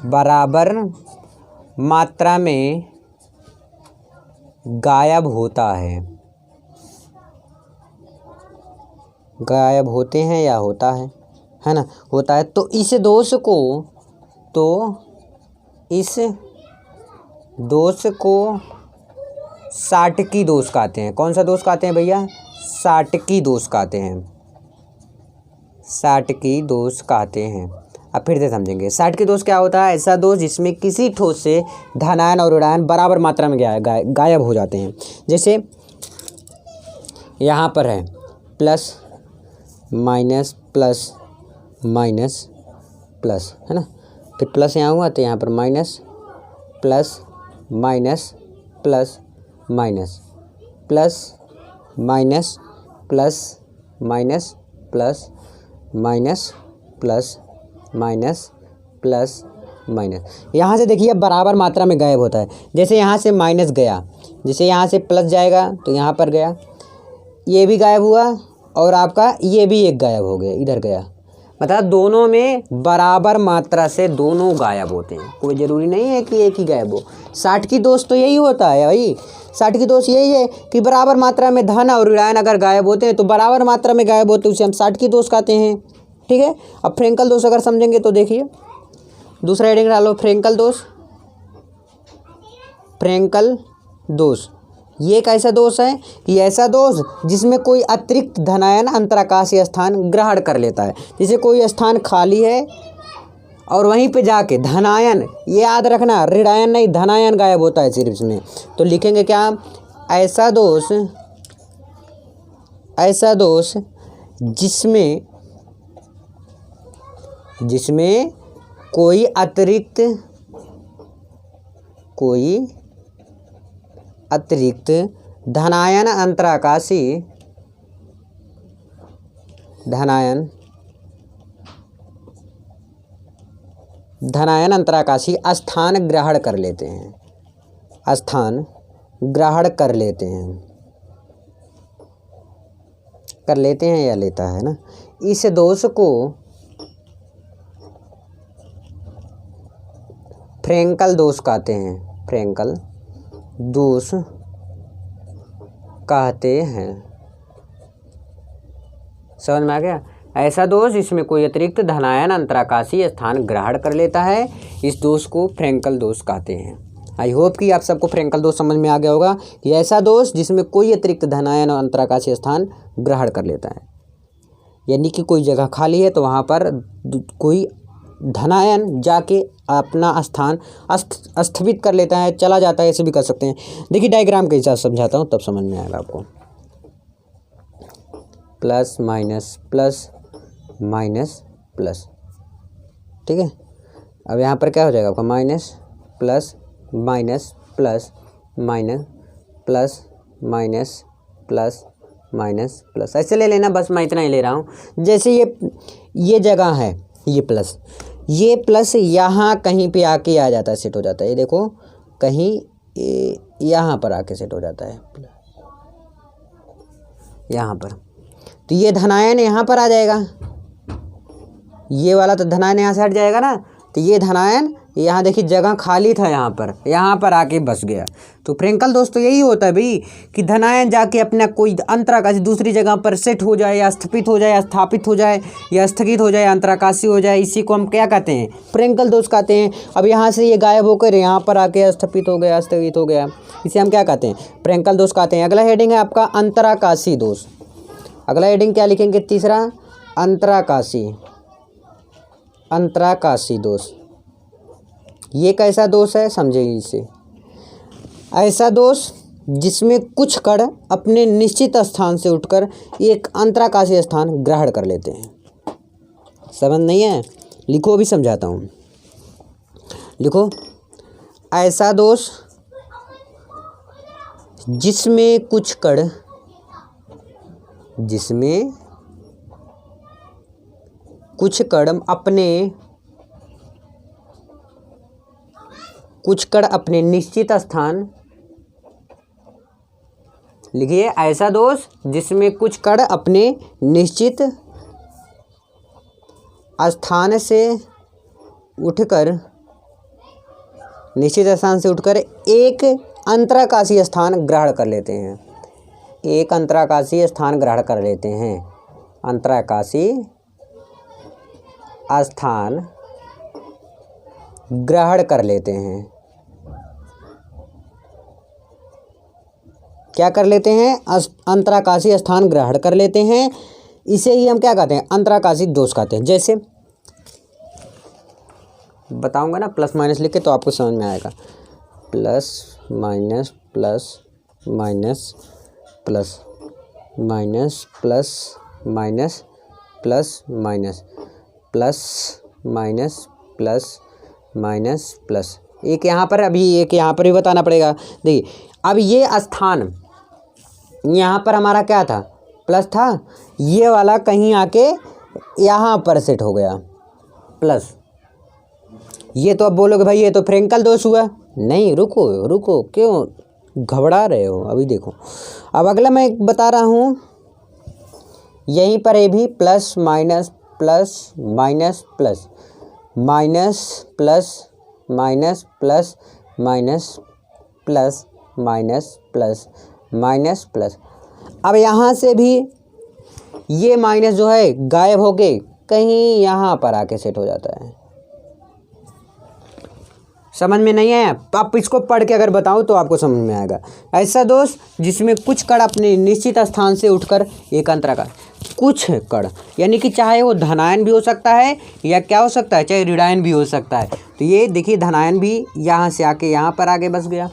बराबर मात्रा में गायब होता है, गायब होते हैं या होता है ना, होता है। तो इस दोष को षटकी दोष कहते हैं। कौन सा दोष कहते हैं भैया? षटकी दोष कहते हैं, षटकी दोष कहते हैं। अब फिर से समझेंगे। षटकी दोष क्या होता है? ऐसा दोष जिसमें किसी ठोस से धनायन और ऋणायन बराबर मात्रा में गायब हो जाते हैं। जैसे यहाँ पर है plus minus plus minus plus, है ना, फिर प्लस यहाँ हुआ तो यहाँ पर minus plus minus plus minus plus minus plus minus plus minus plus minus plus minus. यहाँ से देखिए बराबर मात्रा में गायब होता है। जैसे यहाँ से माइनस गया, जैसे यहाँ से प्लस जाएगा तो यहाँ पर गया, ये भी गायब हुआ और आपका ये भी एक गायब हो गया, इधर गया। मतलब दोनों में बराबर मात्रा से दोनों गायब होते हैं, कोई ज़रूरी नहीं है कि एक ही गायब हो। 60 की दोष तो यही होता है भाई, 60 की दोष यही है कि बराबर मात्रा में धन और ऋणायन अगर गायब होते हैं तो बराबर मात्रा में गायब होते हैं, उसे हम 60 की दोष कहते हैं। ठीक है, अब फ्रेंकल दोष अगर समझेंगे तो देखिए, दूसरा हेडिंग डालो फ्रेंकल दोष। फ्रेंकल दोष ये एक ऐसा दोष है कि ऐसा दोष जिसमें कोई अतिरिक्त धनायन अंतराकाशीय स्थान ग्रहण कर लेता है। जैसे कोई स्थान खाली है और वहीं पे जाके धनायन, ये याद रखना ऋणायन नहीं धनायन गायब होता है सिर्फ इसमें, तो लिखेंगे क्या, ऐसा दोष जिसमें कोई अतिरिक्त धनायन अंतराकाशी स्थान ग्रहण कर लेते हैं, कर लेते हैं या लेता है ना, इस दोष को फ्रेंकल दोष कहते हैं, फ्रेंकल दोष कहते हैं। समझ में आ गया? ऐसा दोष जिसमें कोई अतिरिक्त धनायन अंतराकाशीय स्थान ग्रहण कर लेता है, इस दोष को फ्रेंकल दोष कहते हैं। आई होप कि आप सबको फ्रेंकल दोष समझ में आ गया होगा कि ऐसा दोष जिसमें कोई अतिरिक्त धनायन और अंतराकाशीय स्थान ग्रहण कर लेता है, यानी कि कोई जगह खाली है तो वहाँ पर कोई धनायन जाके अपना स्थान स्थगित कर लेता है, चला जाता है, ऐसे भी कर सकते हैं। देखिए डायग्राम के हिसाब से समझाता हूँ तब समझ में आएगा आपको। Plus minus plus minus plus, ठीक है। अब यहाँ पर क्या हो जाएगा आपका, minus plus minus plus minus plus minus plus minus plus, ऐसे ले लेना, बस मैं इतना ही ले रहा हूँ। जैसे ये जगह है, ये प्लस यहाँ कहीं पे आके आ जाता है, सेट हो जाता है। ये देखो कहीं यहाँ पर आके सेट हो जाता है, यहाँ पर, तो ये धनायन यहाँ पर आ जाएगा, ये वाला तो धनायन यहाँ से हट जाएगा ना, तो ये धनायन यहाँ देखिए जगह खाली था, यहाँ पर आके बस गया। तो फ्रेंकल दोष तो यही होता है भाई कि धनायन जाके अपना कोई अंतराकाशी दूसरी जगह पर सेट हो जाए या स्थापित हो जाए या स्थापित हो जाए या स्थगित हो जाए, अंतराकाशी हो जाए, इसी को हम क्या कहते हैं, फ्रेंकल दोष कहते हैं। अब यहाँ से ये गायब होकर यहाँ पर आके स्थापित हो गया, स्थगित हो गया, इसे हम क्या कहते हैं, फ्रेंकल दोष कहते हैं। अगला हेडिंग है आपका अंतराकाशी दोष। अगला हेडिंग क्या लिखेंगे, तीसरा अंतराकाशी दोष। ये कैसा दोष है समझिए इसे, ऐसा दोष जिसमें कुछ कण अपने निश्चित स्थान से उठकर एक अंतराकाशीय स्थान ग्रहण कर लेते हैं। समझ नहीं है, लिखो अभी समझाता हूँ। लिखो, ऐसा दोष जिसमें कुछ कण अपने निश्चित स्थान, लिखिए, ऐसा दोष जिसमें कुछ कण अपने निश्चित स्थान से उठकर एक अंतराकाशीय स्थान ग्रहण कर लेते हैं, एक अंतराकाशीय स्थान ग्रहण कर लेते हैं, अंतराकाशीय स्थान ग्रहण कर लेते हैं। क्या कर लेते हैं, अंतराकाशीय स्थान ग्रहण कर लेते हैं। इसे ही हम क्या कहते हैं, अंतराकाशी दोष कहते हैं। जैसे बताऊंगा ना, प्लस माइनस लिख के तो आपको समझ में आएगा। Plus minus plus minus plus minus plus minus plus minus plus minus plus minus plus, एक यहाँ पर, अभी एक यहाँ पर भी बताना पड़ेगा। देखिए, अब ये स्थान यहाँ पर हमारा क्या था, प्लस था, ये वाला कहीं आके यहाँ पर सेट हो गया प्लस। ये तो अब बोलोगे भाई ये तो फ्रेंकल दोष हुआ। नहीं, रुको, क्यों घबरा रहे हो, अभी देखो। अब अगला मैं बता रहा हूँ, यहीं पर ये भी plus minus plus minus plus minus plus minus plus minus plus minus plus minus plus. अब यहाँ से भी ये माइनस जो है गायब होके कहीं यहाँ पर आके सेट हो जाता है। समझ में नहीं आया? तो आप इसको पढ़ के अगर बताऊँ तो आपको समझ में आएगा। ऐसा दोष जिसमें कुछ कण अपने निश्चित स्थान से उठकर एक अंतराकार, कुछ कण यानी कि चाहे वो धनायन भी हो सकता है या क्या हो सकता है, चाहे ऋणायन भी हो सकता है। तो ये देखिए धनायन भी यहाँ से आके यहाँ पर आगे बस गया।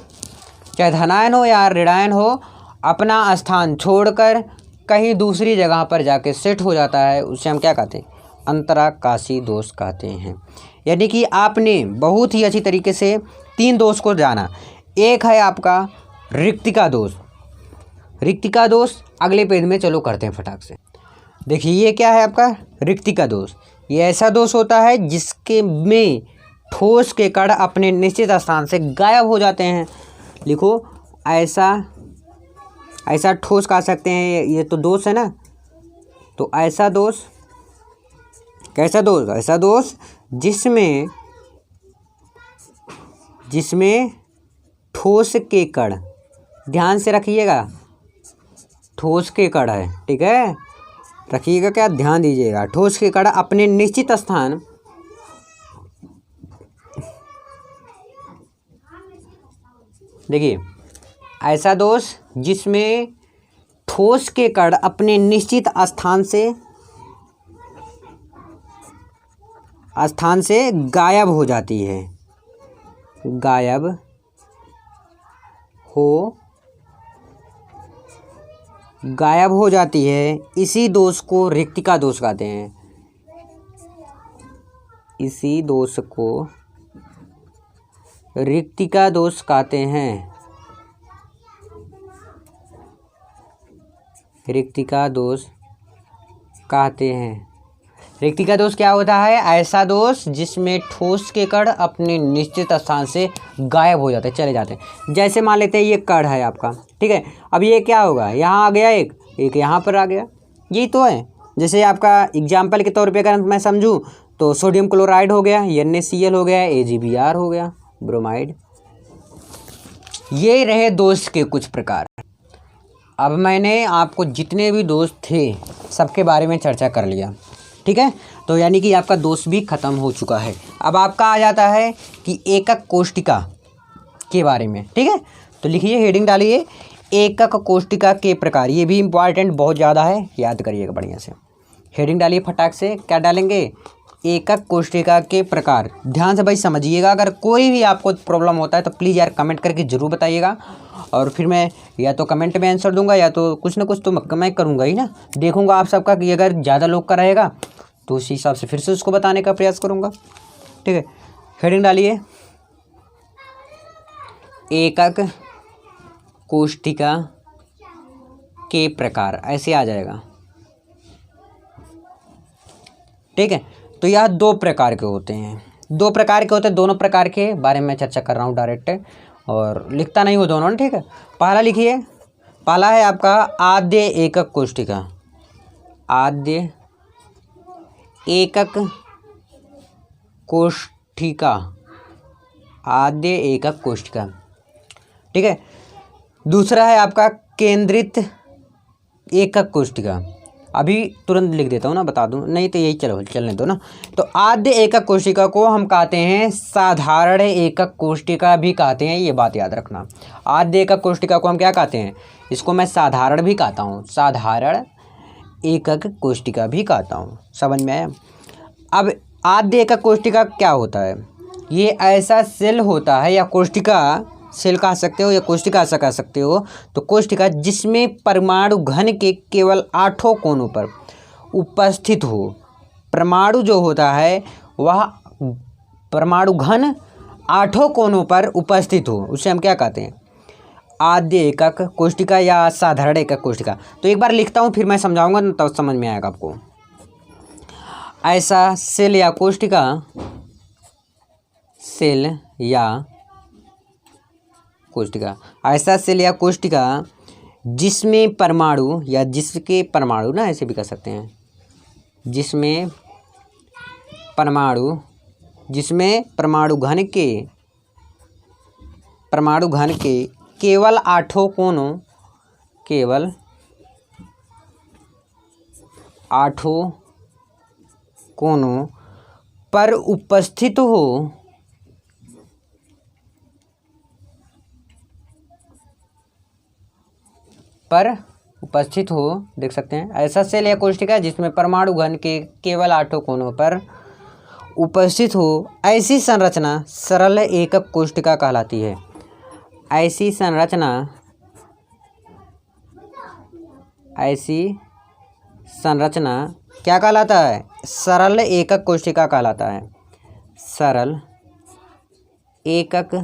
चाहे धनायन हो या ऋणायन हो, अपना स्थान छोड़कर कहीं दूसरी जगह पर जाके सेट हो जाता है, उसे हम क्या कहते हैं, अंतराकाशी दोष कहते हैं। यानी कि आपने बहुत ही अच्छी तरीके से 3 दोष को जाना। एक है आपका रिक्तिका दोष। रिक्तिका दोष अगले पेज में चलो करते हैं फटाक से। देखिए ये क्या है आपका रिक्तिका दोष। ये ऐसा दोष होता है जिसके में ठोस के कण अपने निश्चित स्थान से गायब हो जाते हैं। लिखो ऐसा ठोस कह सकते हैं, ये तो दोष है ना। तो ऐसा दोष, कैसा दोष, ऐसा दोष जिसमें ठोस के कण, ध्यान से रखिएगा, ठोस के कण है, ठीक है, रखिएगा, क्या ध्यान दीजिएगा। ठोस के कण अपने निश्चित स्थान, देखिए ऐसा दोष जिसमें ठोस के कण अपने निश्चित स्थान से गायब हो जाती है, गायब हो जाती है। इसी दोष को रिक्तिका दोष कहते हैं। इसी दोष को रिक्तिका दोष कहते हैं। रिक्तिका दोष कहते हैं। रिक्तिका दोष क्या होता है? ऐसा दोष जिसमें ठोस के कण अपने निश्चित स्थान से गायब हो जाते हैं, चले जाते हैं। जैसे मान लेते हैं ये कण है आपका, ठीक है, अब ये क्या होगा, यहाँ आ गया एक यहाँ पर आ गया, यही तो है। जैसे आपका एग्जाम्पल के तौर पे अगर मैं समझूँ तो सोडियम क्लोराइड हो गया, NaCl हो गया, AgBr हो गया, ब्रोमाइड। ये रहे दोष के कुछ प्रकार। अब मैंने आपको जितने भी दोष थे सबके बारे में चर्चा कर लिया, ठीक है। तो यानी कि आपका दोष भी खत्म हो चुका है। अब आपका आ जाता है कि एकक कोष्टिका के बारे में, ठीक है। तो लिखिए, हेडिंग डालिए, एकक कोष्टिका के प्रकार। ये भी इम्पॉर्टेंट बहुत ज़्यादा है, याद करिएगा बढ़िया से। हेडिंग डालिए फटाक से, क्या डालेंगे, एकक कोष्टिका के प्रकार। ध्यान से भाई समझिएगा। अगर कोई भी आपको प्रॉब्लम होता है तो प्लीज़ यार कमेंट करके ज़रूर बताइएगा, और फिर मैं या तो कमेंट में आंसर दूंगा या तो कुछ ना कुछ तो मैं करूँगा ही ना। देखूंगा आप सबका कि अगर ज़्यादा लोग का रहेगा तो उसी हिसाब से फिर से उसको बताने का प्रयास करूँगा, ठीक है। हेडिंग डालिए, एकक कोष्टिका के प्रकार, ऐसे आ जाएगा, ठीक है। तो यह 2 प्रकार के होते हैं, 2 प्रकार के होते हैं। दोनों प्रकार के बारे में चर्चा कर रहा हूँ डायरेक्ट, और लिखता नहीं हो दोनों, ठीक है। पहला लिखिए, पहला है आपका आद्य एकक कोष्टिका। आद्य एकक कोष्टिका, आद्य एकक कोष्टिका, ठीक है। दूसरा है आपका केंद्रित एकक कोष्टिका। अभी तुरंत लिख देता हूँ ना, बता दूँ, नहीं तो यही चलने दो ना। तो आद्य एकक कोष्टिका को हम कहते हैं साधारण एकक कोष्टिका भी कहते हैं, ये बात याद रखना। आद्य एकक कोष्टिका को हम क्या कहते हैं? इसको मैं साधारण भी कहता हूँ, साधारण एकक कोष्टिका भी कहता हूँ। समझ में आया? अब आद्य एकक कोष्टिका क्या होता है? ये ऐसा सेल होता है, या कोष्टिका सेल कह सकते हो या कोष्टिका ऐसा कह सकते हो। तो कोष्टिका जिसमें परमाणु घन के केवल 8 कोनों पर उपस्थित हो। परमाणु जो होता है वह परमाणु घन 8 कोनों पर उपस्थित हो, उसे हम क्या कहते हैं? आद्य एकक कोष्टिका या साधारण एकक कोष्टिका। तो एक बार लिखता हूँ, फिर मैं समझाऊंगा तब तो समझ में आएगा आपको। ऐसा सेल या कोष्टिका, सेल या कोष्टिका, ऐसा सेल या कोष्टिका जिसमें परमाणु या जिसके परमाणु ना, ऐसे भी कह सकते हैं, जिसमें परमाणु, जिसमें परमाणु घन के केवल 8 कोनों, केवल 8 कोनों पर उपस्थित हो, देख सकते हैं। ऐसा सेल या कोशिका जिसमें परमाणु घन के केवल 8 कोनों पर उपस्थित हो, ऐसी संरचना सरल एकक कोशिका कहलाती है। ऐसी संरचना क्या कहलाता है? सरल एकक कोशिका कहलाता है। सरल एकक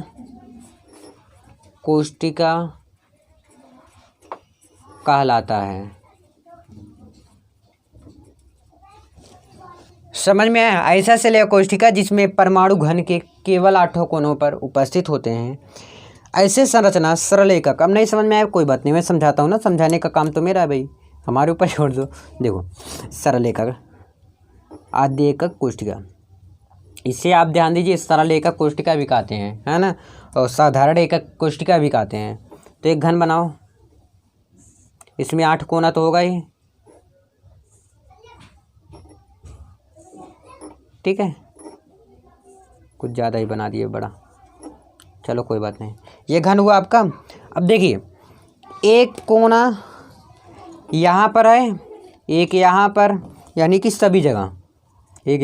कोशिका कहलाता है। समझ में आया? ऐसा सेल या कोशिका जिसमें परमाणु घन के केवल 8 कोनों पर उपस्थित होते हैं, ऐसे संरचना सरल एकक। अब नहीं समझ में आया कोई बात नहीं, मैं समझाता हूँ ना, समझाने का काम तो मेरा है भाई, हमारे ऊपर छोड़ दो। देखो, सरल एकक, आद्य एकक कोशिका, इससे आप ध्यान दीजिए, सरल एकक कोशिका भी कहते हैं, है ना, और साधारण एकक कोशिका भी कहते हैं। तो एक घन बनाओ, इसमें 8 कोना तो होगा ही, ठीक है, कुछ ज़्यादा ही बना दिए बड़ा, चलो कोई बात नहीं। ये घन हुआ आपका। अब देखिए, एक कोना यहाँ पर है, एक यहाँ पर, यानी कि सभी जगह, एक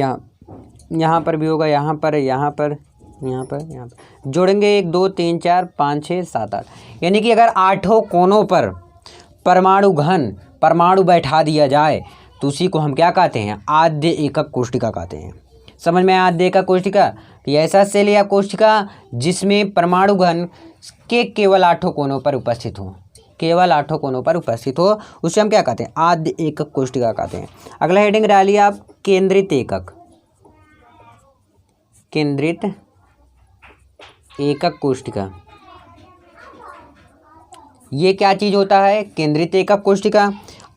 यहाँ पर भी होगा, यहाँ पर, यहाँ पर, यहाँ पर, यहाँ पर जोड़ेंगे 1 2 3 4 5 6 7 8, यानी कि अगर 8 कोनों पर परमाणु घन, परमाणु बैठा दिया जाए तो उसी को हम क्या कहते हैं? आद्य एकक कोशिका कहते हैं। समझ में आया? आद्य एकक कोशिका कि ऐसा सेल या कोशिका जिसमें परमाणु घन के केवल 8 कोनों पर उपस्थित हो, केवल 8 कोनों पर उपस्थित हो, उसे हम क्या कहते हैं? आद्य एकक कोशिका कहते हैं। अगला हेडिंग डालिए आप, केंद्रित एकक। केंद्रित एकक कोशिका, ये क्या चीज़ होता है? केंद्रित एकक कोशिका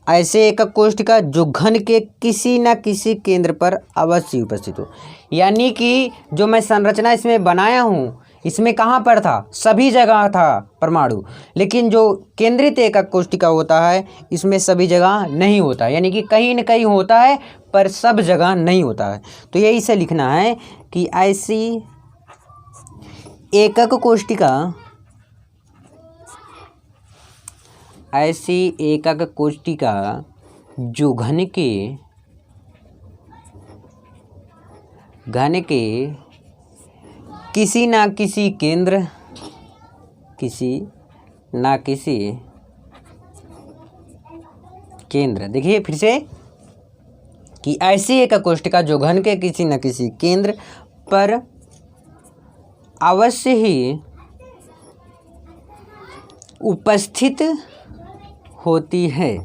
ऐसे एकक कोशिका जो घन के किसी न किसी केंद्र पर अवश्य उपस्थित हो। यानी कि जो मैं संरचना इसमें बनाया हूँ, इसमें कहाँ पर था? सभी जगह था परमाणु, लेकिन जो केंद्रित एकक कोशिका होता है इसमें सभी जगह नहीं होता, यानी कि कहीं न कहीं होता है पर सब जगह नहीं होता है। तो यही से लिखना है कि ऐसी एकक कोशिका, ऐसी एकक कोशिका जो घन के किसी ना किसी केंद्र, देखिए फिर से कि ऐसी एकक कोशिका जो घन के किसी न किसी केंद्र पर अवश्य ही उपस्थित होती है,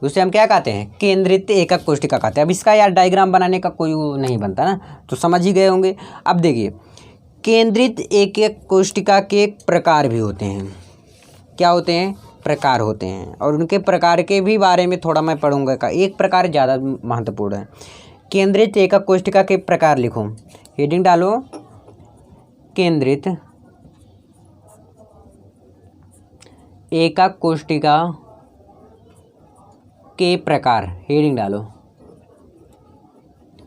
उसे हम क्या कहते हैं? केंद्रित एकक कोशिका कहते हैं। अब इसका यार डायग्राम बनाने का कोई वो नहीं बनता ना, तो समझ ही गए होंगे। अब देखिए, केंद्रित एकक कोशिका के प्रकार भी होते हैं। क्या होते हैं? प्रकार होते हैं, और उनके प्रकार के भी बारे में थोड़ा मैं पढ़ूंगा। का एक प्रकार ज़्यादा महत्वपूर्ण है। केंद्रित एकक कोशिका के प्रकार लिखो, हेडिंग डालो, केंद्रित एकक कोशिका के प्रकार, हेडिंग डालो।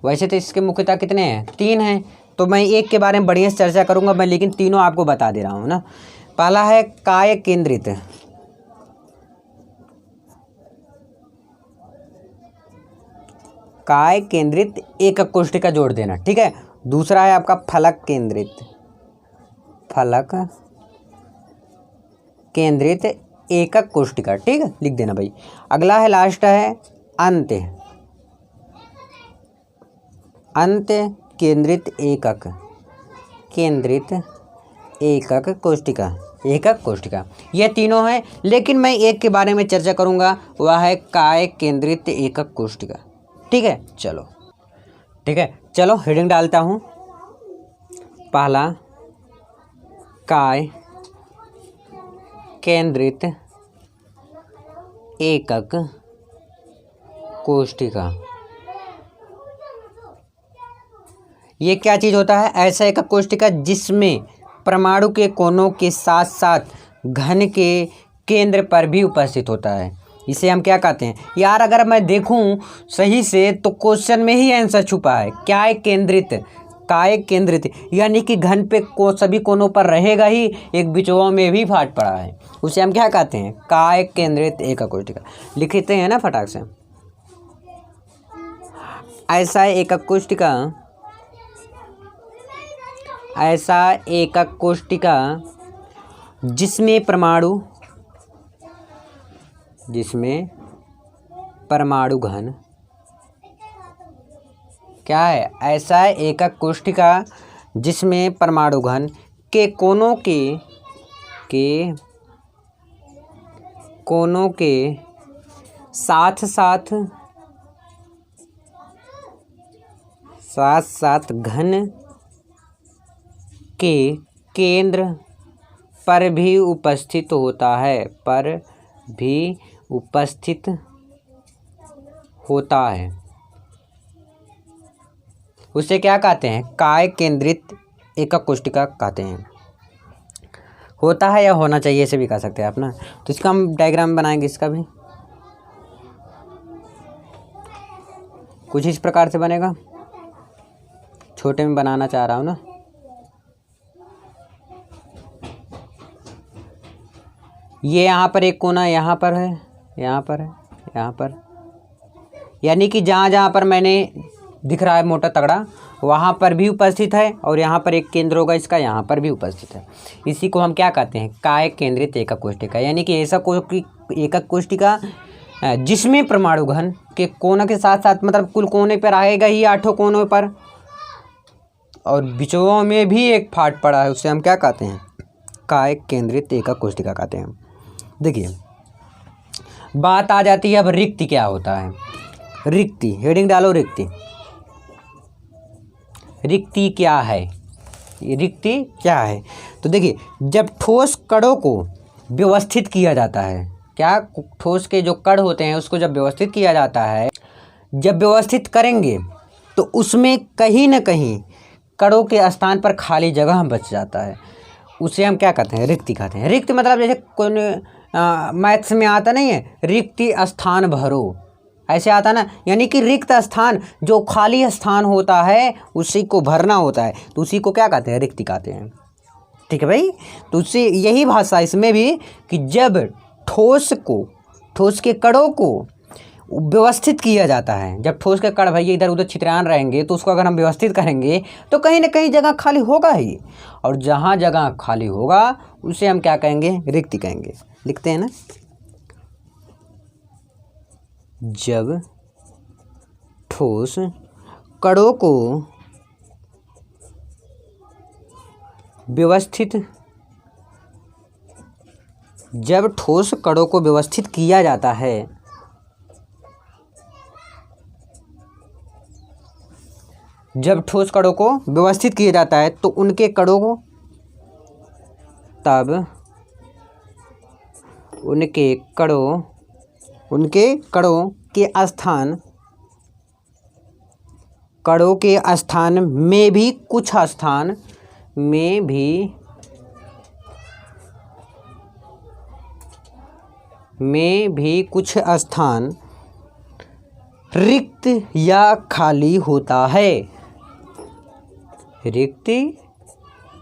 वैसे तो इसके मुख्यतः कितने हैं? 3 हैं, तो मैं एक के बारे में बढ़िया से चर्चा करूंगा मैं, लेकिन तीनों आपको बता दे रहा हूं ना। पहला है काय केंद्रित, काय केंद्रित एकक कोशिका जोड़ देना, ठीक है। दूसरा है आपका फलक केंद्रित, फलक केंद्रित एकक कोशिका, ठीक है, लिख देना भाई। अगला है, लास्ट है अंत, अंत केंद्रित एकक, केंद्रित एकक कोशिका, एकक कोशिका। ये तीनों हैं, लेकिन मैं एक के बारे में चर्चा करूंगा, वह है काय केंद्रित एकक कोशिका, ठीक है। चलो ठीक है, चलो हेडिंग डालता हूँ। पहला, काय केंद्रित एकक कोशिका, ये क्या चीज़ होता है? ऐसा एक कोष्टिका जिसमें परमाणु के कोनों के साथ साथ घन के केंद्र पर भी उपस्थित होता है, इसे हम क्या कहते हैं? यार अगर मैं देखूं सही से तो क्वेश्चन में ही आंसर छुपा है। क्या है? केंद्रित। काय केंद्रित यानी कि घन पे सभी कोनों पर रहेगा ही, एक बिचौओं में भी फाट पड़ा है, उसे हम क्या कहते हैं? काय केंद्रित एक कोष्टिका। लिखते हैं ना फटाक से। ऐसा एकक कोष्टिका जिसमें परमाणु घन क्या है? ऐसा एकक कोष्टिका जिसमें परमाणु घन के कोनों के साथ साथ घन के केंद्र पर भी उपस्थित होता है, उसे क्या कहते हैं? काय केंद्रित एकक कोष्टिका कहते हैं। होता है या होना चाहिए, इसे भी कह सकते हैं आप ना। तो इसका हम डायग्राम बनाएंगे, इसका भी कुछ इस प्रकार से बनेगा। छोटे में बनाना चाह रहा हूँ ना। ये यहाँ पर एक कोना यहाँ पर है, यहाँ पर, यानी कि जहाँ पर मैंने दिख रहा है मोटा तगड़ा, वहाँ पर भी उपस्थित है, और यहाँ पर एक केंद्र होगा इसका, यहाँ पर भी उपस्थित है। इसी को हम क्या कहते हैं? काय केंद्रित एकक कोष्टिका। यानी कि ऐसा एकक कोष्टिका जिसमें परमाणु घन के कोनों के साथ साथ, मतलब कुल कोने पर रहेगा ही, 8 कोनों पर, और बिचौओं में भी एक फाट पड़ा है, उसे हम क्या कहते हैं? काय केंद्रित एकक कोष्टिका कहते हैं। देखिए बात आ जाती है अब रिक्ति क्या होता है। रिक्ति, हेडिंग डालो रिक्ति। रिक्ति क्या है? रिक्ति क्या है? तो देखिए, जब ठोस कणों को व्यवस्थित किया जाता है, क्या? ठोस के जो कण होते हैं उसको जब व्यवस्थित किया जाता है, जब व्यवस्थित करेंगे तो उसमें कहीं ना कहीं कणों के स्थान पर खाली जगह बच जाता है, उसे हम क्या कहते हैं? रिक्ति कहते हैं। रिक्त मतलब जैसे कोई मैथ्स में आता नहीं है, रिक्ति स्थान भरो, ऐसे आता ना। यानी कि रिक्त स्थान, जो खाली स्थान होता है उसी को भरना होता है, तो उसी को क्या कहते हैं? रिक्ति कहते हैं। ठीक है भाई। तो उससे यही भाषा इसमें भी, कि जब ठोस के कणों को व्यवस्थित किया जाता है, जब ठोस के कण भाई इधर उधर छितरान रहेंगे, तो उसको अगर हम व्यवस्थित करेंगे तो कहीं ना कहीं जगह खाली होगा ही, और जहाँ जगह खाली होगा उसे हम क्या कहेंगे? रिक्ति कहेंगे। लिखते हैं ना। जब ठोस कणों को व्यवस्थित किया जाता है, जब ठोस कणों को व्यवस्थित किया जाता है तो उनके कणों के स्थान में भी कुछ स्थान रिक्त या खाली होता है। रिक्त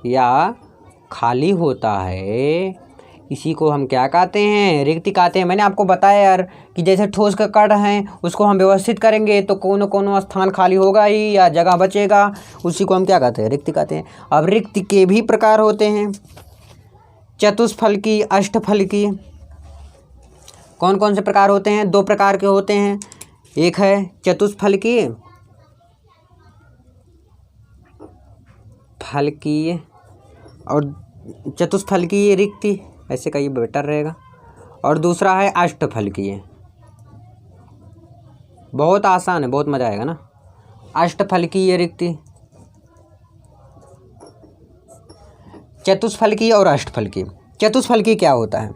या खाली होता है, इसी को हम क्या कहते हैं? रिक्ति कहते हैं। मैंने आपको बताया यार कि जैसे ठोस का कण है उसको हम व्यवस्थित करेंगे तो कोनो स्थान खाली होगा ही या जगह बचेगा, उसी को हम क्या कहते हैं? रिक्ति कहते हैं। अब रिक्ति के भी प्रकार होते हैं, चतुष्फलकी, अष्टफलकी। कौन कौन से प्रकार होते हैं? 2 प्रकार के होते हैं। एक है चतुष्फलकीय और चतुष्फलकीय रिक्ति, ऐसे का ये बेटर रहेगा। और दूसरा है अष्टफलकीय। बहुत आसान है, बहुत मज़ा आएगा ना। अष्टफलकीय रिक्ति, चतुष्फलकीय और अष्टफलकीय। चतुष्फलकीय क्या होता है?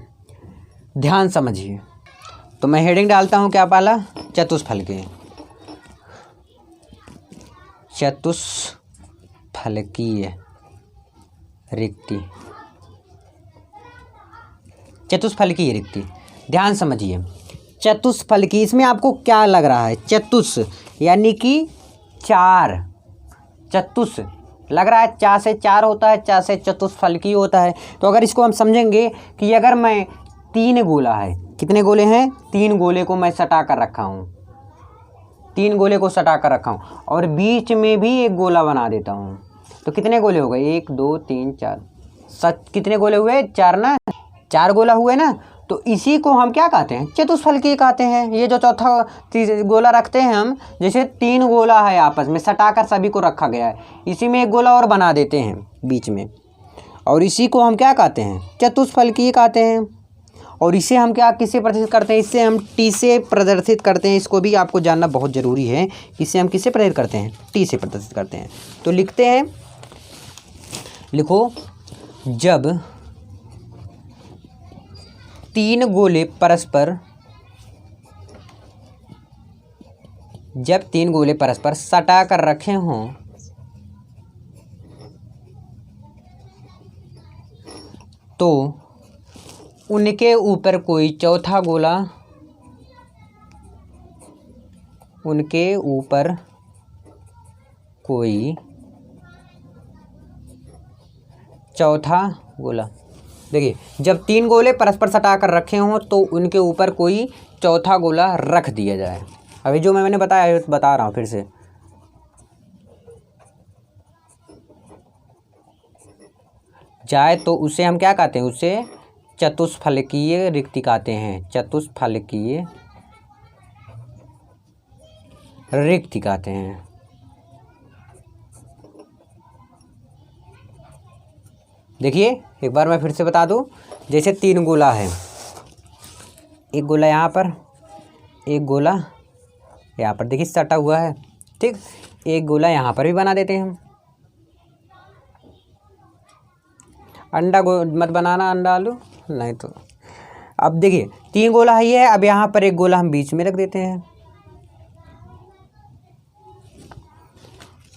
ध्यान समझिए। तो मैं हेडिंग डालता हूँ क्या पाला? चतुष्फलकीय। चतुष्फलकीय चतुष्फलकीय रिक्ति, चतुष्फलकीय रिक्ति। ध्यान समझिए, चतुष्फलकीय, इसमें आपको क्या लग रहा है? चतुष यानी कि चार, चतुष लग रहा है चा से चार होता है, चा से चतुष्फलकीय होता है। तो अगर इसको हम समझेंगे कि अगर मैं तीन गोला है, कितने गोले हैं? तीन गोले को मैं सटा कर रखा हूँ, तीन गोले को सटा कर रखा हूँ और बीच में भी एक गोला बना देता हूँ, तो कितने गोले हो गए? 1 2 3 4, कितने गोले हुए? चार ना, चार गोला हुए ना। तो इसी को हम क्या कहते हैं? चतुष्फलकीय कहते हैं। ये जो चौथा गोला रखते हैं हम, जैसे तीन गोला है आपस में सटाकर सभी को रखा गया है, इसी में एक गोला और बना देते हैं बीच में, और इसी को हम क्या कहते हैं? चतुष्फलकीय कहते हैं। और इसे हम क्या किससे प्रदर्शित करते हैं? इससे हम टी से प्रदर्शित करते हैं। इसको भी आपको जानना बहुत ज़रूरी है, इसे हम किससे प्रदर्शित करते हैं? टी से प्रदर्शित करते हैं। तो लिखते हैं, लिखो, जब तीन गोले परस्पर सटा कर रखे हों तो उनके ऊपर कोई चौथा गोला, उनके ऊपर कोई चौथा गोला, देखिए, जब तीन गोले परस्पर सटा कर रखे हों तो उनके ऊपर कोई चौथा गोला रख दिया जाए। अभी जो मैंने बताया बता रहा हूँ फिर से, जाए तो उसे हम क्या कहते हैं? उसे चतुष्फलकीय रिक्ति कहते हैं, चतुष्फलकीय रिक्ति कहते हैं। देखिए एक बार मैं फिर से बता दूं, जैसे तीन गोला है, एक गोला यहाँ पर, एक गोला यहाँ पर, देखिए सटा हुआ है, ठीक। एक गोला यहाँ पर भी बना देते हैं हम। अंडा मत बनाना, अंडा आलू नहीं। तो अब देखिए तीन गोला है ये है, अब यहाँ पर एक गोला हम बीच में रख देते हैं।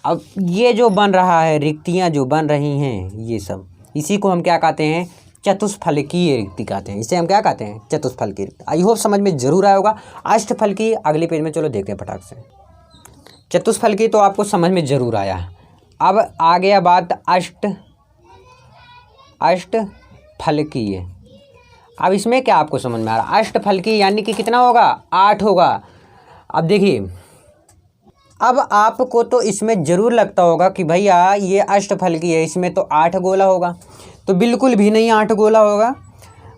अब ये जो बन रहा है, रिक्तियाँ जो बन रही हैं, ये सब, इसी को हम क्या कहते हैं? चतुष्फलकीय रिक्ति कहते हैं। इसे हम क्या कहते हैं? चतुष्फलकीय रिक्ति। आई होप समझ में जरूर आया होगा। अष्टफलकीय अगले पेज में, चलो देखते हैं फटाक से। चतुष्फलकीय तो आपको समझ में जरूर आया। अब आ गया बात अष्टफलकीय। अब इसमें क्या आपको समझ में आ रहा? अष्टफलकीय यानी कि कितना होगा? 8 होगा। अब देखिए, अब आपको तो इसमें ज़रूर लगता होगा कि भैया ये अष्टफलकीय है, इसमें तो 8 गोला होगा। तो बिल्कुल भी नहीं 8 गोला होगा।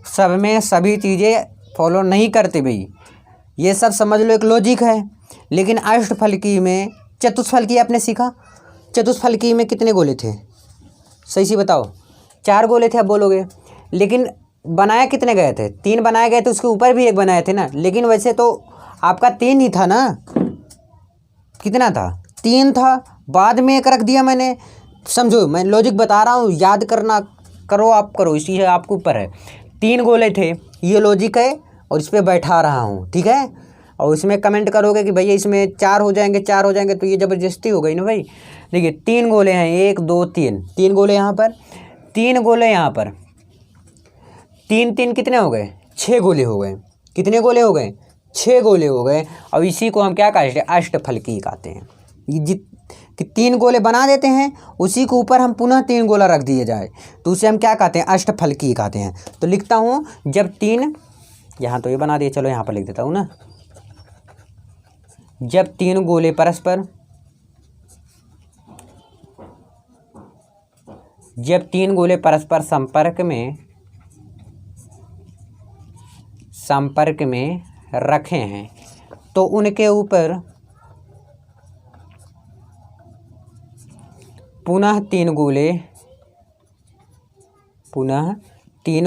सब में सभी चीज़ें फॉलो नहीं करते भाई, ये सब समझ लो एक लॉजिक है। लेकिन अष्टफलकीय में, चतुष्फलकीय आपने सीखा, चतुष्फलकीय में कितने गोले थे? सही से बताओ। 4 गोले थे, अब बोलोगे। लेकिन बनाया कितने गए थे? 3 बनाए गए थे, उसके ऊपर भी एक बनाए थे ना। लेकिन वैसे तो आपका 3 ही था ना। कितना था? 3 था, बाद में एक रख दिया मैंने। समझो, मैं लॉजिक बता रहा हूँ, याद करना करो आप करो, इसी है आपके ऊपर है। 3 गोले थे, ये लॉजिक है और इस पर बैठा रहा हूँ, ठीक है। और इसमें कमेंट करोगे कि भैया इसमें 4 हो जाएंगे, 4 हो जाएंगे, तो ये ज़बरदस्ती हो गई ना भाई। देखिए 3 गोले हैं, 1 2 3, 3 गोले यहाँ पर, 3 गोले यहाँ पर, 3 3 कितने हो गए? 6 गोले हो गए। कितने गोले हो गए? 6 गोले हो गए। और इसी को हम क्या कहते हैं? अष्टफलकीय कहते हैं। ये कि 3 गोले बना देते हैं, उसी के ऊपर हम पुनः 3 गोला रख दिए जाए, तो उसे हम क्या कहते हैं? अष्टफलकीय कहते हैं। तो लिखता हूँ, जब 3, यहाँ तो ये बना दिए, चलो यहाँ पर लिख देता हूँ ना। जब 3 गोले परस्पर, जब 3 गोले परस्पर संपर्क में रखे हैं तो उनके ऊपर पुनः 3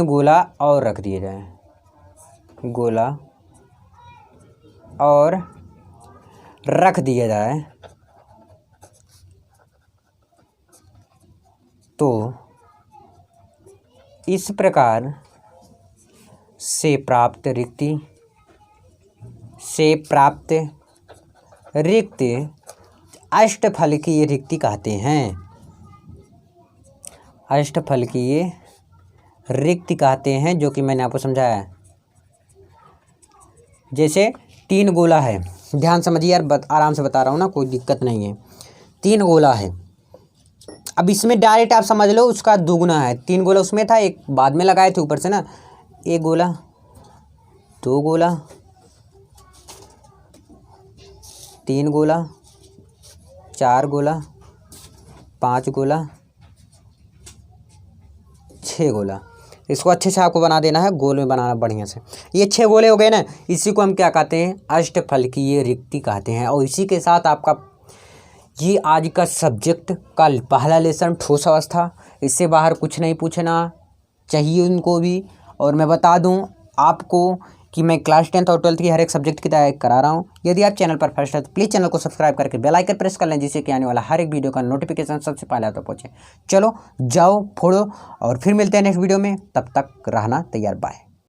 गोला और रख दिए जाए, गोला और रख दिया जाए, तो इस प्रकार से प्राप्त रिक्ति अष्टफलकीय रिक्ति कहते हैं। अष्टफलकीय रिक्ति कहते हैं, जो कि मैंने आपको समझाया है। जैसे 3 गोला है, ध्यान समझिए यार, आराम से बता रहा हूँ ना, कोई दिक्कत नहीं है। 3 गोला है, अब इसमें डायरेक्ट आप समझ लो उसका दुगुना है। 3 गोला उसमें था, एक बाद में लगाए थे ऊपर से ना। 1 गोला, 2 गोला, 3 गोला, 4 गोला, 5 गोला, 6 गोला। इसको अच्छे से आपको बना देना है, गोल में बनाना बढ़िया से। ये 6 गोले हो गए ना, इसी को हम क्या कहते हैं, अष्टफलकीय रिक्ति कहते हैं। और इसी के साथ आपका ये आज का सब्जेक्ट का पहला लेसन ठोस अवस्था, इससे बाहर कुछ नहीं पूछना चाहिए उनको भी। और मैं बता दूं आपको कि मैं क्लास 10th और 12th की हर एक सब्जेक्ट की तैयारी करा रहा हूं। यदि आप चैनल पर फर्स्ट है तो प्लीज़ चैनल को सब्सक्राइब करके बेल आइकन प्रेस कर लें, जिससे कि आने वाला हर एक वीडियो का नोटिफिकेशन सबसे पहले आप तक पहुंचे। चलो जाओ फोड़ो, और फिर मिलते हैं नेक्स्ट वीडियो में, तब तक रहना तैयार। बाय।